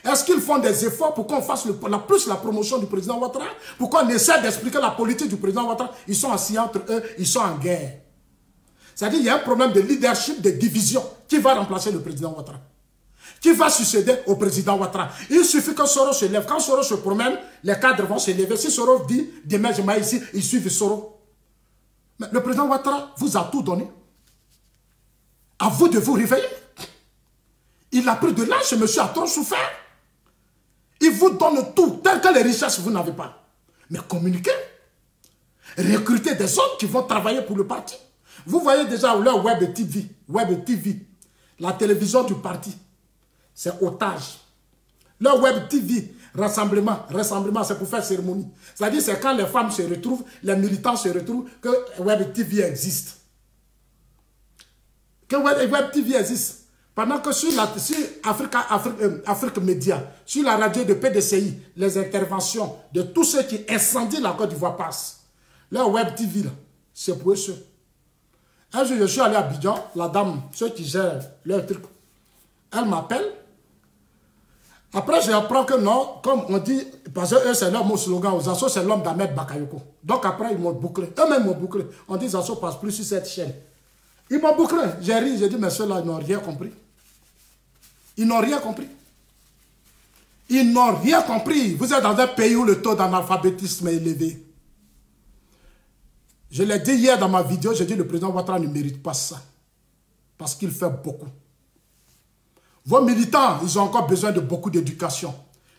Est-ce qu'ils font des efforts pour qu'on fasse plus la promotion du président Ouattara? Pour qu'on essaie d'expliquer la politique du président Ouattara? Ils sont assis entre eux, ils sont en guerre. C'est-à-dire qu'il y a un problème de leadership, de division. Qui va remplacer le président Ouattara? Qui va succéder au président Ouattara? Il suffit que Soro se lève. Quand Soro se promène, les cadres vont se lever. Si Soro dit, demain je m'aille ici, ils suivent Soro. Mais le président Ouattara vous a tout donné. À vous de vous réveiller. Il a pris de l'âge, ce monsieur a trop souffert. Il vous donne tout, tel que les richesses vous n'avez pas. Mais communiquez. Recrutez des hommes qui vont travailler pour le parti. Vous voyez déjà leur web TV, la télévision du parti, c'est otage. Leur web TV, rassemblement, c'est pour faire cérémonie. C'est-à-dire c'est quand les femmes se retrouvent, les militants se retrouvent, que web TV existe. Que web TV existe. Pendant que sur Afrique Média, sur la radio de PDCI, les interventions de tous ceux qui incendient la Côte d'Ivoire passent. Leur web TV, c'est pour eux. Un jour, je suis allé à Abidjan, la dame, ceux qui gèrent leur truc, elle m'appelle. Après, j'apprends que non, comme on dit, parce que eux, c'est leur mot slogan, aux Zasso, c'est l'homme d'Ahmed Bakayoko. Donc après, ils m'ont bouclé. Eux-mêmes m'ont bouclé. On dit Zasso passe plus sur cette chaîne. Ils m'ont bouclé. J'ai ri, j'ai dit, mais ceux-là, ils n'ont rien compris. Ils n'ont rien compris. Ils n'ont rien compris. Vous êtes dans un pays où le taux d'analphabétisme est élevé. Je l'ai dit hier dans ma vidéo, j'ai dit le président Ouattara ne mérite pas ça. Parce qu'il fait beaucoup. Vos militants, ils ont encore besoin de beaucoup d'éducation.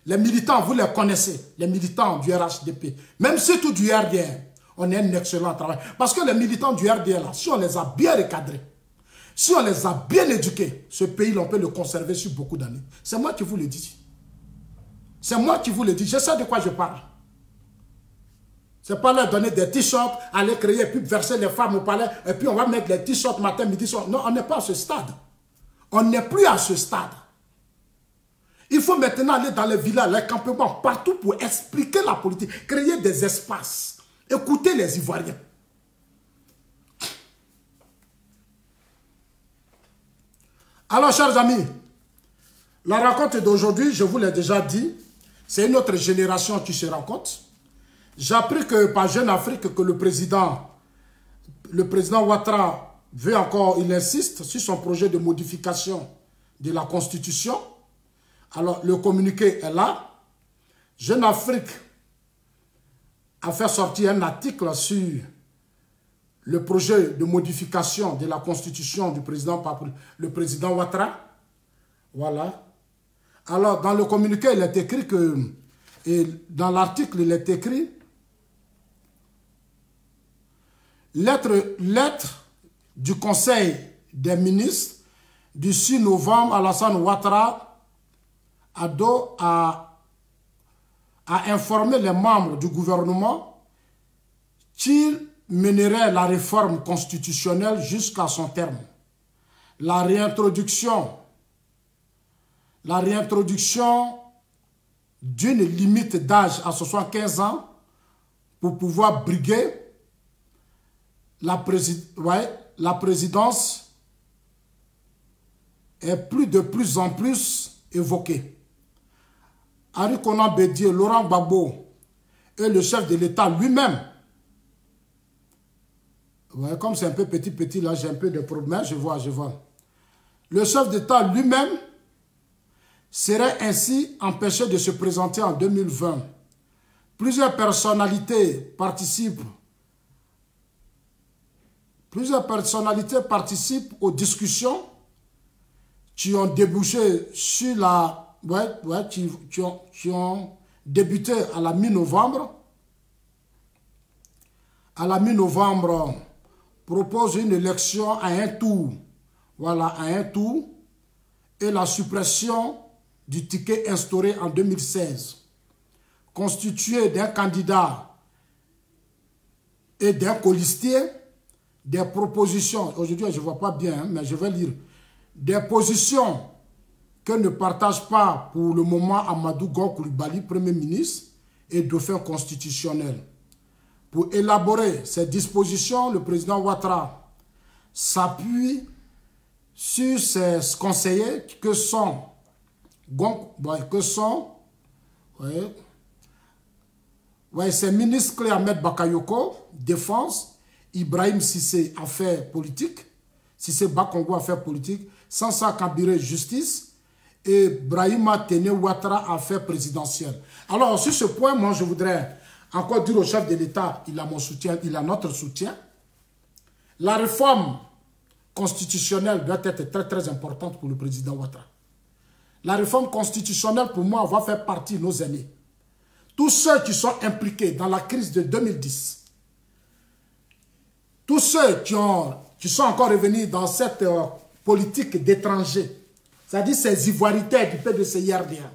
Les militants, vous les connaissez, les militants du RHDP, même surtout du RDR, on est un excellent travail. Parce que les militants du RDR, là, si on les a bien recadrés, si on les a bien éduqués, ce pays, on peut le conserver sur beaucoup d'années. C'est moi qui vous le dis. C'est moi qui vous le dis. Je sais de quoi je parle. C'est pas leur donner des t-shirts, aller créer, et puis verser les femmes au palais, et puis on va mettre les t-shirts matin, midi, soir. Non, on n'est pas à ce stade. On n'est plus à ce stade. Il faut maintenant aller dans les villages, les campements, partout pour expliquer la politique, créer des espaces, écouter les Ivoiriens. Alors, chers amis, la rencontre d'aujourd'hui, je vous l'ai déjà dit, c'est une autre génération qui se rencontre. J'ai appris que par Jeune Afrique, que le président Ouattara veut encore, il insiste sur son projet de modification de la Constitution Alors, le communiqué est là. Jeune Afrique a fait sortir un article sur le projet de modification de la constitution du président, le président Ouattara. Voilà. Alors, dans le communiqué, il est écrit que, et dans l'article, il est écrit, lettre du Conseil des ministres du 6 novembre, Alassane Ouattara a informé les membres du gouvernement qu'il mènerait la réforme constitutionnelle jusqu'à son terme. La réintroduction d'une limite d'âge à 75 ans pour pouvoir briguer la présidence est de plus en plus évoquée. Henri Konan Bédié, Laurent Gbagbo et le chef de l'État lui-même. Ouais, comme c'est un peu petit là, j'ai un peu de problème, je vois. Le chef d'État lui-même serait ainsi empêché de se présenter en 2020. Plusieurs personnalités participent aux discussions qui ont débouché sur qui ont débuté à la mi-novembre. À la mi-novembre, propose une élection à un tour. Voilà, à un tour. Et la suppression du ticket instauré en 2016. Constitué d'un candidat et d'un colistier, des propositions, aujourd'hui je ne vois pas bien, mais je vais lire, des positions que ne partage pas pour le moment Amadou Gon Coulibaly, Premier ministre et dauphin constitutionnel. Pour élaborer ces dispositions, le président Ouattara s'appuie sur ses conseillers que sont ses ministres clés Ahmed Bakayoko, Défense, Ibrahim Cissé, Affaires politiques, Cissé Bakongo, Affaires politiques, Sansa Kabire, Justice, et Brahima Tene Ouattara, Affaires présidentielles. Alors, sur ce point, moi, je voudrais encore dire au chef de l'État, il a mon soutien, il a notre soutien. La réforme constitutionnelle doit être très, très importante pour le président Ouattara. La réforme constitutionnelle, pour moi, va faire partie de nos aînés. Tous ceux qui sont impliqués dans la crise de 2010, tous ceux qui sont encore revenus dans cette politique d'étrangers, c'est-à-dire ces ivoiritaires du PDCIRDA.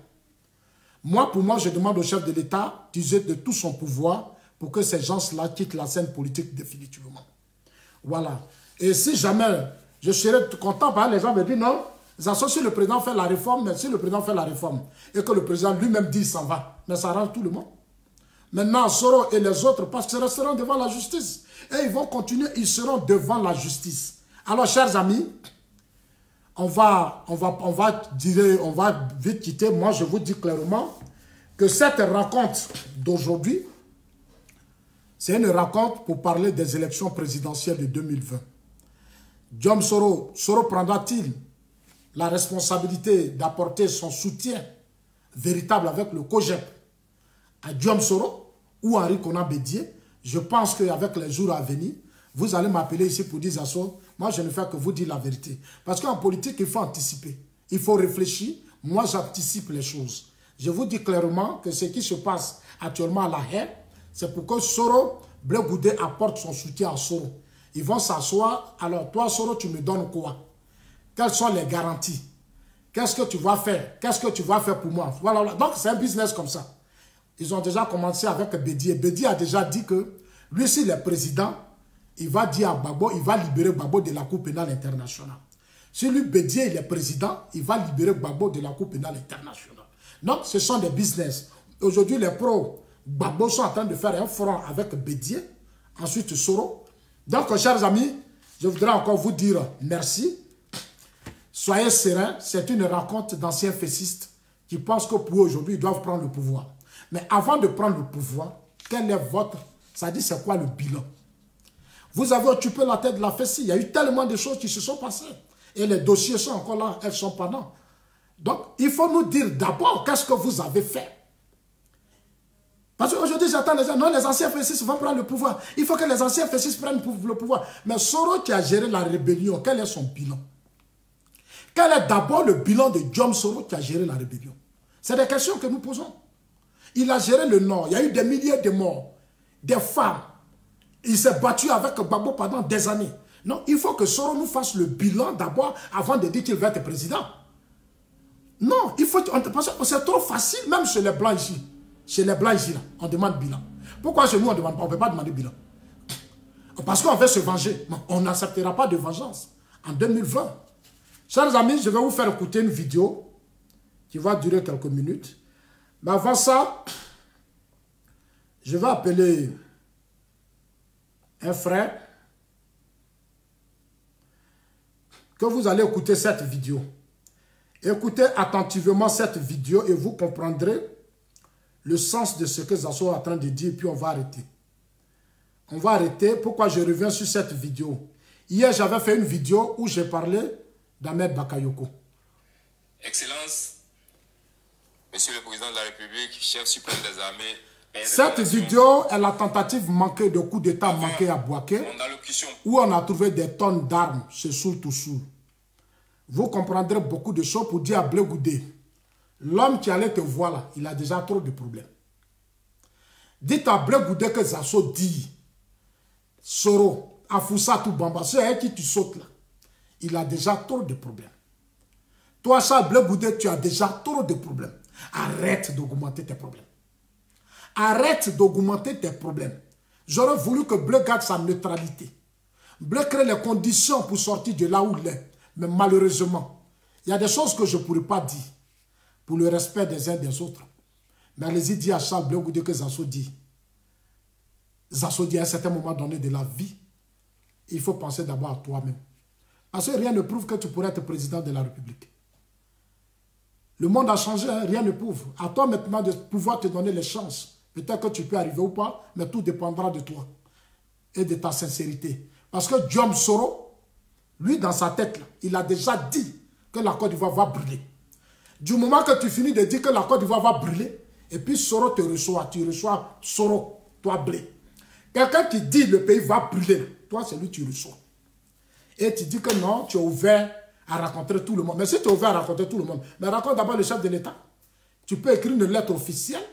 Moi, pour moi, je demande au chef de l'État d'user de tout son pouvoir pour que ces gens-là quittent la scène politique définitivement. Voilà. Et si jamais je serais content, les gens me disent non, si le président fait la réforme, mais si le président fait la réforme et que le président lui-même dit s'en va, mais ça arrange tout le monde. Maintenant, Soro et les autres, parce qu'ils resteront devant la justice. Et ils vont continuer, ils seront devant la justice. Alors, chers amis, on va vite quitter. Moi, je vous dis clairement que cette rencontre d'aujourd'hui, c'est une rencontre pour parler des élections présidentielles de 2020. Guillaume Soro prendra-t-il la responsabilité d'apporter son soutien véritable avec le COJEP à Guillaume Soro ou Henri Konan Bédié? Je pense qu'avec les jours à venir, vous allez m'appeler ici pour dire Zasso, moi je ne fais que vous dire la vérité. Parce qu'en politique, il faut anticiper, il faut réfléchir. Moi, j'anticipe les choses. Je vous dis clairement que ce qui se passe actuellement à la haie, c'est pour que Soro, Blé Goudé apporte son soutien à Soro. Ils vont s'asseoir. Alors, toi, Soro, tu me donnes quoi? Quelles sont les garanties? Qu'est-ce que tu vas faire? Qu'est-ce que tu vas faire pour moi? Voilà. Donc, c'est un business comme ça. Ils ont déjà commencé avec Bédié. Bédié a déjà dit que lui, s'il est président, il va dire à Gbagbo, il va libérer Gbagbo de la Cour pénale internationale. Si lui, Bédié, il est président, il va libérer Gbagbo de la Cour pénale internationale. Donc, ce sont des business. Aujourd'hui, les pros Gbagbo sont en train de faire un front avec Bédié, ensuite Soro. Donc, chers amis, je voudrais encore vous dire merci. Soyez sereins, c'est une rencontre d'anciens fessistes qui pensent que pour aujourd'hui, ils doivent prendre le pouvoir. Mais avant de prendre le pouvoir, quel est votre... Ça dit, c'est quoi le bilan? Vous avez occupé la tête de la Fessie. Il y a eu tellement de choses qui se sont passées. Et les dossiers sont encore là, elles sont pendant. Donc, il faut nous dire d'abord qu'est-ce que vous avez fait. Parce qu'aujourd'hui, j'attends les gens. Non, les anciens F6 vont prendre le pouvoir. Il faut que les anciens F6 prennent le pouvoir. Mais Soro qui a géré la rébellion, quel est son bilan? Quel est d'abord le bilan de John Soro qui a géré la rébellion? C'est des questions que nous posons. Il a géré le Nord. Il y a eu des milliers de morts, des femmes. Il s'est battu avec Gbagbo pendant des années. Non, il faut que Soro nous fasse le bilan d'abord avant de dire qu'il va être président. Non, il faut... Parce que c'est trop facile, même chez les Blancs ici. Chez les Blancs ici, là, on demande bilan. Pourquoi chez nous, on ne peut pas demander bilan? Parce qu'on veut se venger. On n'acceptera pas de vengeance en 2020. Chers amis, je vais vous faire écouter une vidéo qui va durer quelques minutes. Mais avant ça, je vais appeler un frère que vous allez écouter cette vidéo. Écoutez attentivement cette vidéo et vous comprendrez le sens de ce que Zazo est en train de dire, puis on va arrêter. On va arrêter. Pourquoi je reviens sur cette vidéo? Hier, j'avais fait une vidéo où j'ai parlé d'Ahmed Bakayoko. Excellence, Monsieur le Président de la République, chef suprême des armées. Cette vidéo est la tentative manquée de coup d'État manqué à Bouaké, où on a trouvé des tonnes d'armes chez Soul Toussou. Vous comprendrez beaucoup de choses pour dire à Blé Goudé, l'homme qui allait te voir là, il a déjà trop de problèmes. Dites à Blé Goudé que Zazo dit, Soro, Afoussa tout Bamba, c'est à qui tu sautes là. Il a déjà trop de problèmes. Toi, Charles Blé Goudé, tu as déjà trop de problèmes. Arrête d'augmenter tes problèmes. Arrête d'augmenter tes problèmes. J'aurais voulu que Blé garde sa neutralité. Blé crée les conditions pour sortir de là où il est. Mais malheureusement, il y a des choses que je ne pourrais pas dire pour le respect des uns des autres. Mais allez-y dire à Charles Blé Goudé que Zazo dit. Zazo dit à un certain moment donné de la vie, il faut penser d'abord à toi-même. Parce que rien ne prouve que tu pourrais être président de la République. Le monde a changé, hein, rien ne prouve. À toi maintenant de pouvoir te donner les chances. Peut-être que tu peux arriver ou pas, mais tout dépendra de toi et de ta sincérité. Parce que John Soro, lui dans sa tête, là, il a déjà dit que la Côte d'Ivoire va brûler. Du moment que tu finis de dire que la Côte d'Ivoire va brûler, et puis Soro te reçoit, tu reçois Soro, toi Blé. Quelqu'un qui dit le pays va brûler, toi c'est lui tu reçois. Et tu dis que non, tu es ouvert à rencontrer tout le monde. Mais si tu es ouvert à rencontrer tout le monde, mais rencontre d'abord le chef de l'État. Tu peux écrire une lettre officielle.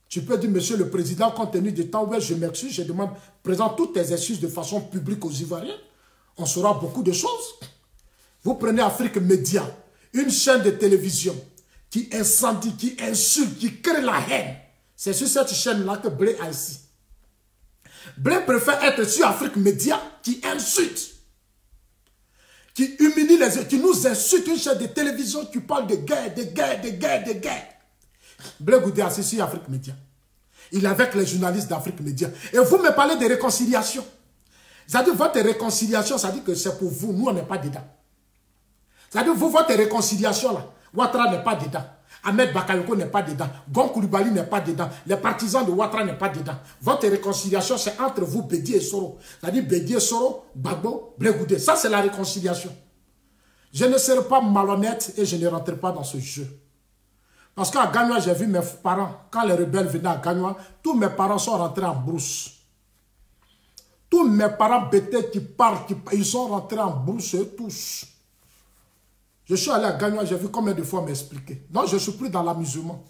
Tu peux dire, monsieur le président, compte tenu du temps, ouais, je m'excuse, je demande, présente toutes tes excuses de façon publique aux Ivoiriens. On saura beaucoup de choses. Vous prenez Afrique Média, une chaîne de télévision qui incendie, qui insulte, qui crée la haine. C'est sur cette chaîne-là que Blé a ici. Blé préfère être sur Afrique Média qui insulte, qui humilie les autres, qui nous insulte, une chaîne de télévision qui parle de guerre, de guerre, de guerre, de guerre. Blé Goudé est assis sur Afrique Média. Il est avec les journalistes d'Afrique Média. Et vous me parlez de réconciliation. C'est-à-dire votre réconciliation, ça dit que c'est pour vous, nous on n'est pas dedans. C'est-à-dire vous, votre réconciliation là, Ouattara n'est pas dedans. Ahmed Bakayoko n'est pas dedans. Gon Koulibaly n'est pas dedans. Les partisans de Ouattara n'est pas dedans. Votre réconciliation, c'est entre vous, Bédié et Soro. C'est-à-dire Bédié, Soro, Gbagbo, Blé Goudé. Ça, c'est la réconciliation. Je ne serai pas malhonnête et je ne rentrerai pas dans ce jeu. Parce qu'à Gagnoa, j'ai vu mes parents, quand les rebelles venaient à Gagnoa, tous mes parents sont rentrés en brousse. Tous mes parents bêtés qui parlent, ils sont rentrés en brousse, tous. Je suis allé à Gagnoa, j'ai vu combien de fois m'expliquer. Non, je ne suis plus dans l'amusement.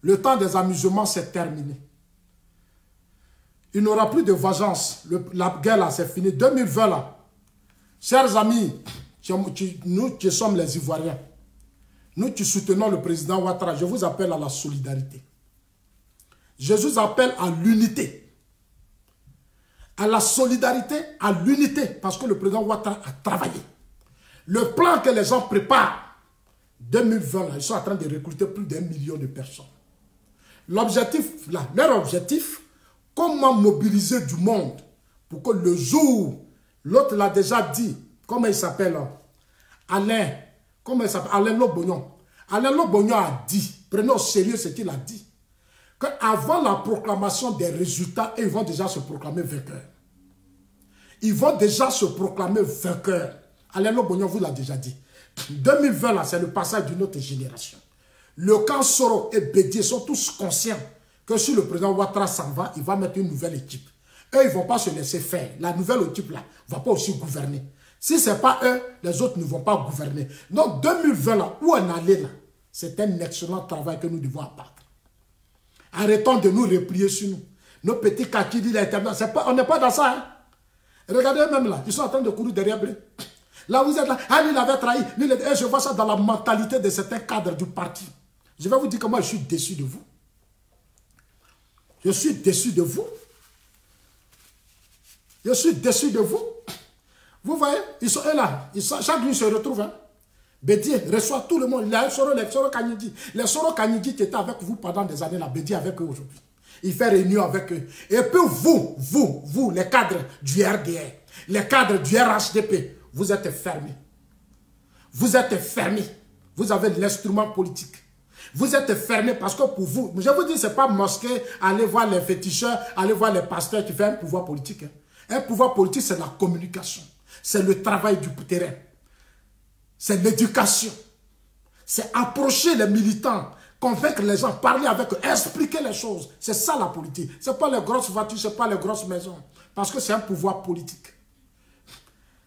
Le temps des amusements, c'est terminé. Il n'y aura plus de vengeance. La guerre, là, c'est fini. 2020, là. Chers amis, nous qui sommes les Ivoiriens, nous qui soutenons le président Ouattara, je vous appelle à la solidarité. Je vous appelle à l'unité. À la solidarité, à l'unité. Parce que le président Ouattara a travaillé. Le plan que les gens préparent, 2020, là, ils sont en train de recruter plus d'1 million de personnes. L'objectif, là, leur objectif, comment mobiliser du monde pour que le jour, l'autre l'a déjà dit, comment il s'appelle, Alain, comment il s'appelle, Alain Lobognon. Alain Lobognon a dit, prenez au sérieux ce qu'il a dit, qu'avant la proclamation des résultats, ils vont déjà se proclamer vainqueurs. Ils vont déjà se proclamer vainqueurs. Alain Lobognon vous l'a déjà dit. 2020, là, c'est le passage d'une autre génération. Le camp Soro et Bédié sont tous conscients que si le président Ouattara s'en va, il va mettre une nouvelle équipe. Eux, ils ne vont pas se laisser faire. La nouvelle équipe, là, ne va pas aussi gouverner. Si ce n'est pas eux, les autres ne vont pas gouverner. Donc, 2020, là, où on allait, là, c'est un excellent travail que nous devons abattre. Arrêtons de nous replier sur nous. Nos petits kakis disent l'éternel. On n'est pas dans ça. Hein? Regardez même là, ils sont en train de courir derrière Blé. Là, vous êtes là. Ah, lui, il avait trahi. Et je vois ça dans la mentalité de certains cadres du parti. Je vais vous dire comment je suis déçu de vous. Je suis déçu de vous. Je suis déçu de vous. Vous voyez, ils sont là. Chaque jour, ils se retrouvent. Hein? Bédié reçoit tout le monde. Les Soro Kanyidi. Les Soro Kanyidi qui étaient avec vous pendant des années, là, Bédié avec eux aujourd'hui. Il fait réunion avec eux. Et puis vous, les cadres du RDR, les cadres du RHDP, vous êtes fermés. Vous êtes fermés. Vous avez l'instrument politique. Vous êtes fermés parce que pour vous, je vous dis, ce n'est pas mosquée, aller voir les féticheurs, aller voir les pasteurs qui font un pouvoir politique. Hein. Un pouvoir politique, c'est la communication. C'est le travail du terrain. C'est l'éducation. C'est approcher les militants, convaincre les gens, parler avec eux, expliquer les choses. C'est ça la politique. Ce n'est pas les grosses voitures, ce n'est pas les grosses maisons. Parce que c'est un pouvoir politique.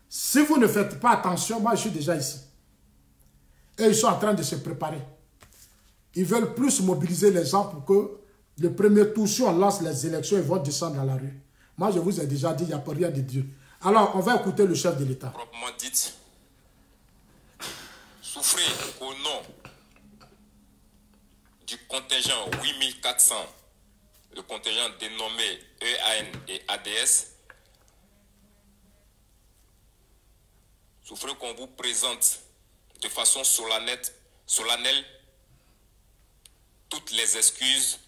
Si vous ne faites pas attention, moi je suis déjà ici. Et ils sont en train de se préparer. Ils veulent plus mobiliser les gens pour que le premier tour, si on lance les élections, ils vont descendre dans la rue. Moi je vous ai déjà dit, il n'y a pas rien de Dieu. Alors on va écouter le chef de l'État. Proprement dit, souffrez au nom du contingent 8400, le contingent dénommé EAN et ADS, souffrez qu'on vous présente de façon solennelle toutes les excuses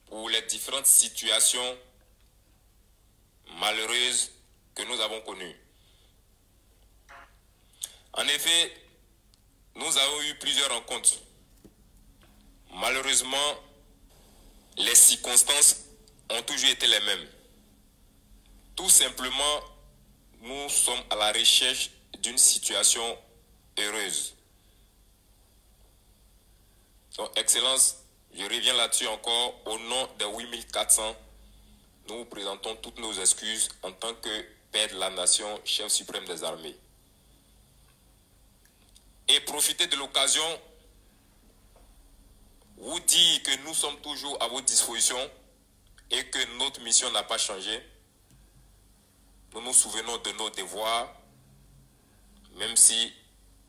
pour les différentes situations malheureuses que nous avons connues. En effet, nous avons eu plusieurs rencontres. Malheureusement, les circonstances ont toujours été les mêmes. Tout simplement, nous sommes à la recherche d'une situation heureuse. Donc, Excellence, je reviens là-dessus encore. Au nom des 8400, nous vous présentons toutes nos excuses en tant que Père de la Nation, chef suprême des armées. Et profiter de l'occasion, vous dire que nous sommes toujours à votre disposition et que notre mission n'a pas changé. Nous nous souvenons de nos devoirs, même si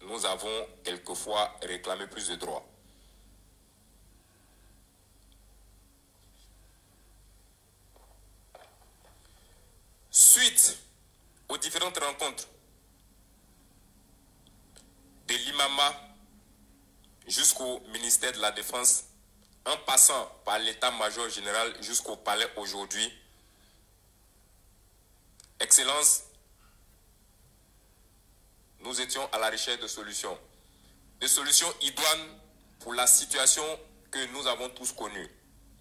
nous avons quelquefois réclamé plus de droits. Suite aux différentes rencontres de l'IMAMA jusqu'au ministère de la Défense, en passant par l'état-major général jusqu'au palais aujourd'hui, Excellence, nous étions à la recherche de solutions idoines pour la situation que nous avons tous connue.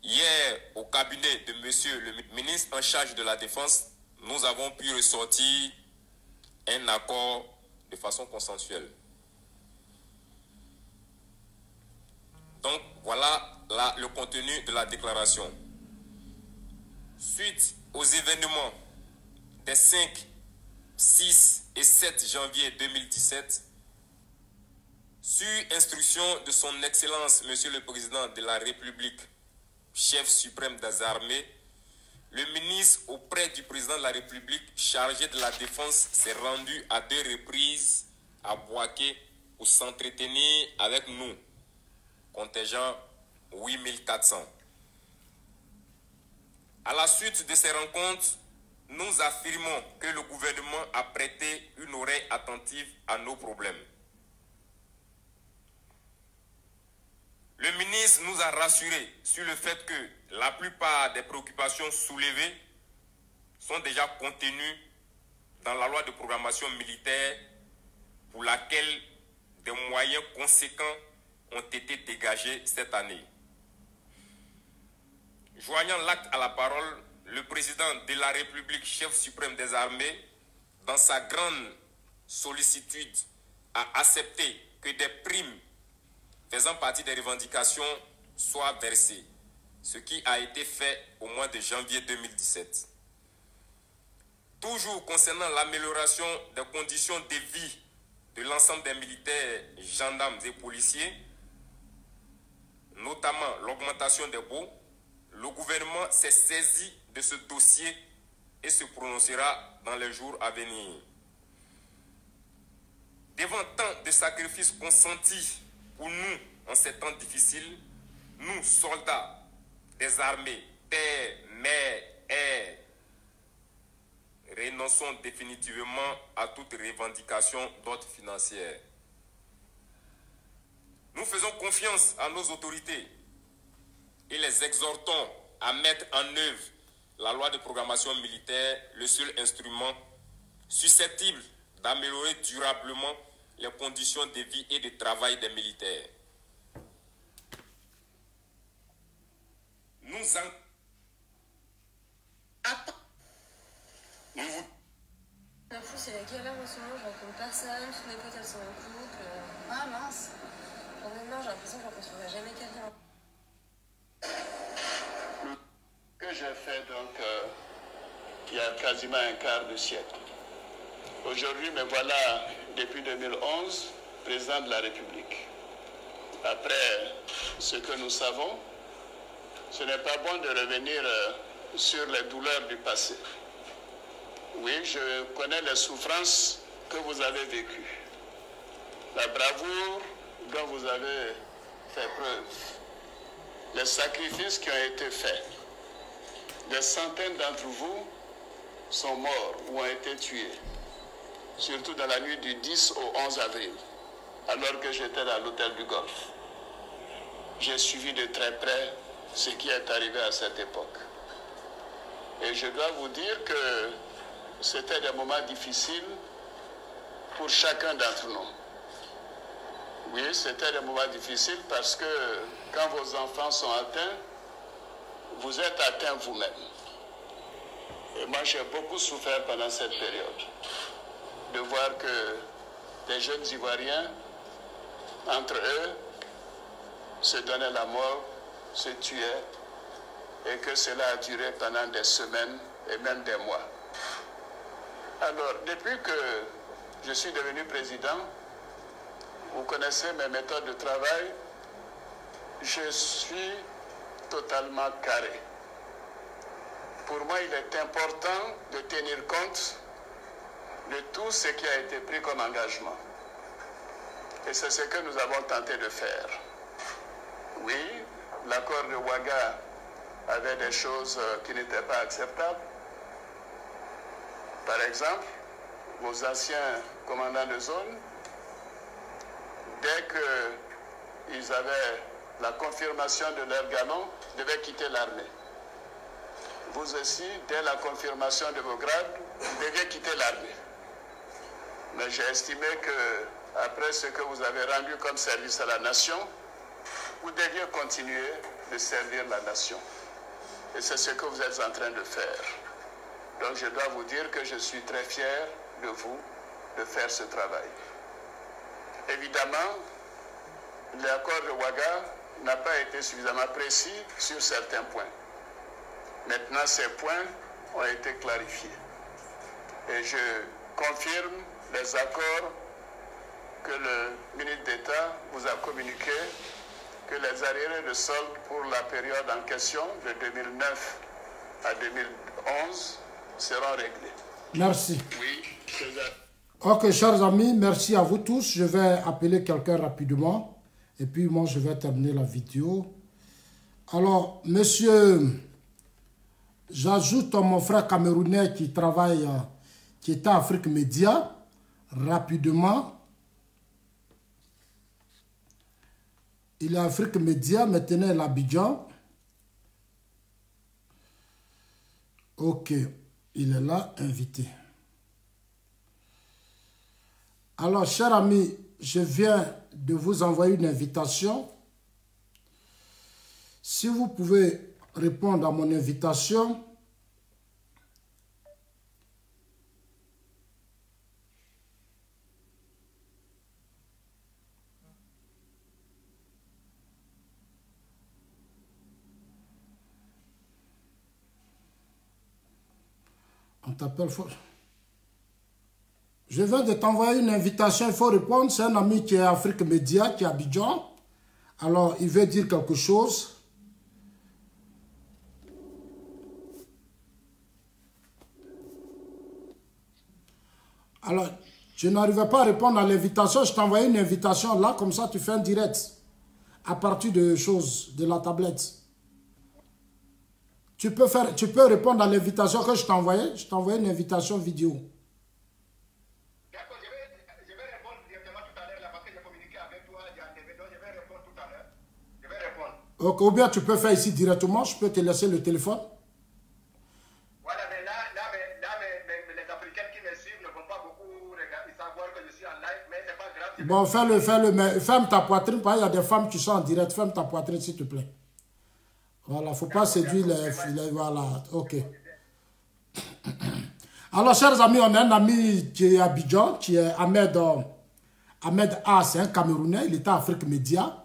Hier, au cabinet de monsieur le ministre en charge de la Défense, nous avons pu ressortir un accord de façon consensuelle. Donc, voilà le contenu de la déclaration. Suite aux événements des 5, 6 et 7 janvier 2017, sur instruction de son Excellence, Monsieur le Président de la République, chef suprême des armées, le ministre auprès du Président de la République chargé de la Défense s'est rendu à 2 reprises à Bouaké pour s'entretenir avec nous, contingent 8400. À la suite de ces rencontres, nous affirmons que le gouvernement a prêté une oreille attentive à nos problèmes. Le ministre nous a rassurés sur le fait que la plupart des préoccupations soulevées sont déjà contenues dans la loi de programmation militaire pour laquelle des moyens conséquents ont été dégagés cette année. Joignant l'acte à la parole, le président de la République, chef suprême des armées, dans sa grande sollicitude, a accepté que des primes faisant partie des revendications soient versées, ce qui a été fait au mois de janvier 2017. Toujours concernant l'amélioration des conditions de vie de l'ensemble des militaires, gendarmes et policiers, notamment l'augmentation des baux, le gouvernement s'est saisi de ce dossier et se prononcera dans les jours à venir. Devant tant de sacrifices consentis pour nous en ces temps difficiles, nous, soldats des armées, terre, mer, air, renonçons définitivement à toute revendication d'ordre financière. Nous faisons confiance à nos autorités et les exhortons à mettre en œuvre la loi de programmation militaire, le seul instrument susceptible d'améliorer durablement les conditions de vie et de travail des militaires. Nous en... Attends. L'info, c'est la galère en ce moment, je rencontre personne, toutes mes potes elles sont en couple. Ah mince. J'en ai marre, j'ai l'impression que je rencontrerai jamais quelqu'un. Que j'ai fait donc il y a quasiment un quart de siècle. Aujourd'hui, me voilà depuis 2011 président de la République. Après ce que nous savons, ce n'est pas bon de revenir sur les douleurs du passé. Oui, je connais les souffrances que vous avez vécues, la bravoure dont vous avez fait preuve, les sacrifices qui ont été faits. Des centaines d'entre vous sont morts ou ont été tués, surtout dans la nuit du 10 au 11 avril, alors que j'étais dans l'hôtel du Golfe. J'ai suivi de très près ce qui est arrivé à cette époque. Et je dois vous dire que c'était des moments difficiles pour chacun d'entre nous. Oui, c'était des moments difficiles parce que quand vos enfants sont atteints, vous êtes atteints vous-même. Et moi, j'ai beaucoup souffert pendant cette période de voir que des jeunes Ivoiriens, entre eux, se donnaient la mort, se tuaient, et que cela a duré pendant des semaines et même des mois. Alors, depuis que je suis devenu président, vous connaissez mes méthodes de travail, je suis totalement carré. Pour moi, il est important de tenir compte de tout ce qui a été pris comme engagement. Et c'est ce que nous avons tenté de faire. Oui, l'accord de Ouaga avait des choses qui n'étaient pas acceptables. Par exemple, vos anciens commandants de zone, dès qu'ils avaient la confirmation de leur galon, devaient quitter l'armée. Vous aussi, dès la confirmation de vos grades, vous deviez quitter l'armée. Mais j'ai estimé que, après ce que vous avez rendu comme service à la nation, vous deviez continuer de servir la nation. Et c'est ce que vous êtes en train de faire. Donc je dois vous dire que je suis très fier de vous, de faire ce travail. Évidemment, l'accord de Ouaga n'a pas été suffisamment précis sur certains points. Maintenant, ces points ont été clarifiés. Et je confirme les accords que le ministre d'État vous a communiqués, que les arriérés de solde pour la période en question, de 2009 à 2011, seront réglés. Merci. Oui, c'est ça. Ok, chers amis, merci à vous tous. Je vais appeler quelqu'un rapidement. Et puis moi, je vais terminer la vidéo. Alors, monsieur, j'ajoute mon frère camerounais qui travaille, qui est à Afrique Média, rapidement. Il est à Afrique Média, maintenant il est à Abidjan. Ok, il est là, invité. Alors, chers amis, je viens de vous envoyer une invitation. Si vous pouvez répondre à mon invitation, On t'appelle. Je viens de t'envoyer une invitation, il faut répondre. C'est un ami qui est à Afrique Média, qui est à Abidjan. Alors, il veut dire quelque chose. Alors, je n'arrivais pas à répondre à l'invitation. Je t'ai envoyé une invitation là, comme ça tu fais un direct. À partir de choses, de la tablette. Tu peux répondre à l'invitation que je t'ai envoyée. Je t'ai envoyé une invitation vidéo. D'accord, je vais répondre directement tout à l'heure là parce que j'ai communiqué avec toi, donc je vais répondre tout à l'heure. Je vais répondre. Ok, ou bien tu peux faire ici directement. Je peux te laisser le téléphone. Voilà, mais là les Africains qui me suivent ne vont pas beaucoup regarder, savoir que je suis en live, mais c'est pas grave. Bon, fais-le, mais ferme ta poitrine, parce qu'il y a des femmes qui sont en direct. Ferme ta poitrine, s'il te plaît. Voilà, il ne faut pas séduire les filles. Voilà, ok. Alors, chers amis, on a un ami qui est à Abidjan, qui est Ahmed A, c'est un Camerounais, il est à Afrique Média.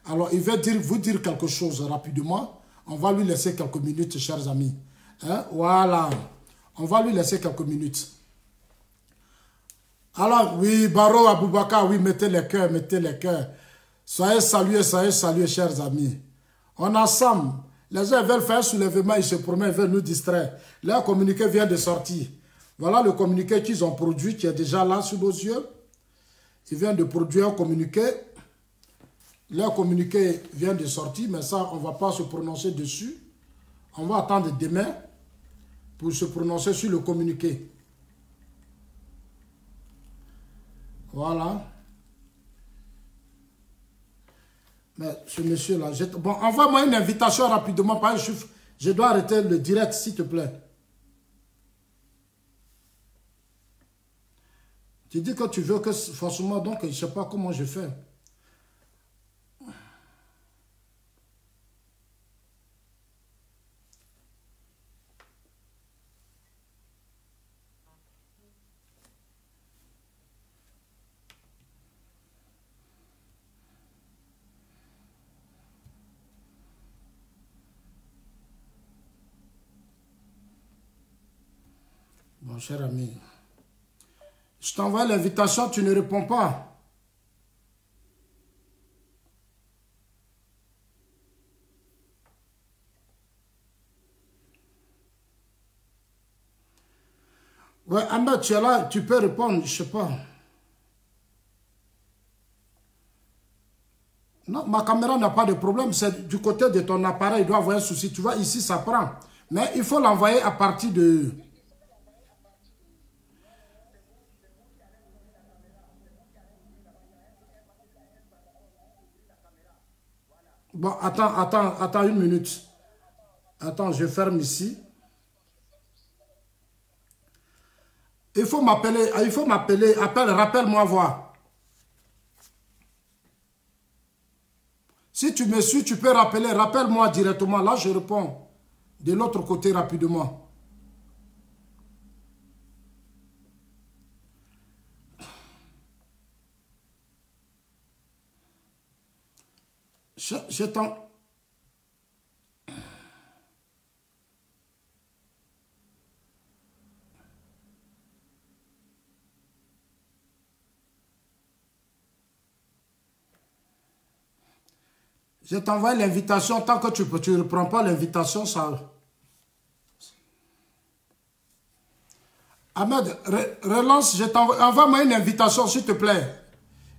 Alors, il veut vous dire quelque chose rapidement. On va lui laisser quelques minutes, chers amis. Hein? Voilà, on va lui laisser quelques minutes. Alors, oui, Baro Aboubakar, oui, mettez les cœurs, mettez les cœurs. Soyez salués, chers amis. On a Sam. Les gens veulent faire un soulèvement, ils se promènent, ils veulent nous distraire. Leur communiqué vient de sortir. Voilà le communiqué qu'ils ont produit, qui est déjà là sous nos yeux. Ils viennent de produire un communiqué. Leur communiqué vient de sortir, mais ça, on ne va pas se prononcer dessus. On va attendre demain pour se prononcer sur le communiqué. Voilà. Mais ce monsieur-là, bon, envoie-moi une invitation rapidement, parce que je dois arrêter le direct, s'il te plaît. Tu dis que tu veux que, forcément, donc, je ne sais pas comment je fais. Bon, cher ami, je t'envoie l'invitation, tu ne réponds pas. Ouais, Ahmed, tu es là, tu peux répondre, je ne sais pas. Non, ma caméra n'a pas de problème, c'est du côté de ton appareil, il doit avoir un souci. Tu vois, ici, ça prend. Mais il faut l'envoyer à partir de... Bon, attends une minute. Attends, je ferme ici. Il faut m'appeler, rappelle-moi voir. Si tu me suis, tu peux rappeler, rappelle-moi directement. Là, je réponds de l'autre côté rapidement. J'attends. Je t'envoie l'invitation. Tant que tu ne reprends pas l'invitation, ça... Ahmed, relance, envoie-moi une invitation, s'il te plaît.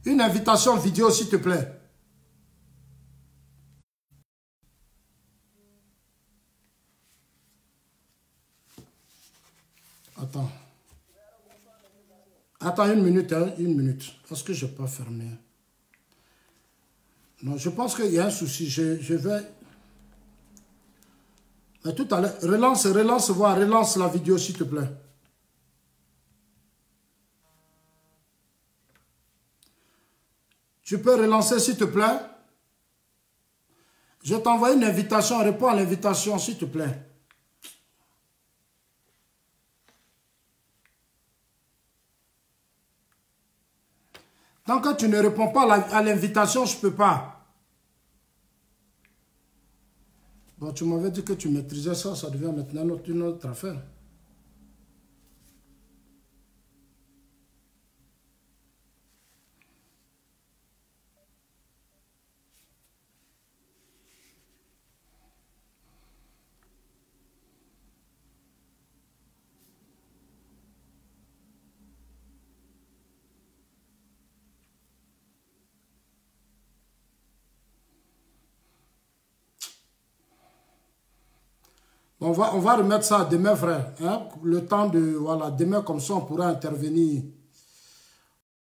Une invitation vidéo, s'il te plaît. Attends. Attends une minute, hein, une minute. Est-ce que je n'ai pas fermé? Non, je pense qu'il y a un souci. Je vais... Mais tout à l'heure, relance la vidéo, s'il te plaît. Tu peux relancer, s'il te plaît? Je t'envoie une invitation, réponds à l'invitation, s'il te plaît. Tant que tu ne réponds pas à l'invitation, je ne peux pas. Bon, tu m'avais dit que tu maîtrisais ça, ça devient maintenant une autre affaire. On va remettre ça demain, frère. Hein? Le temps de... Voilà, demain, comme ça, on pourra intervenir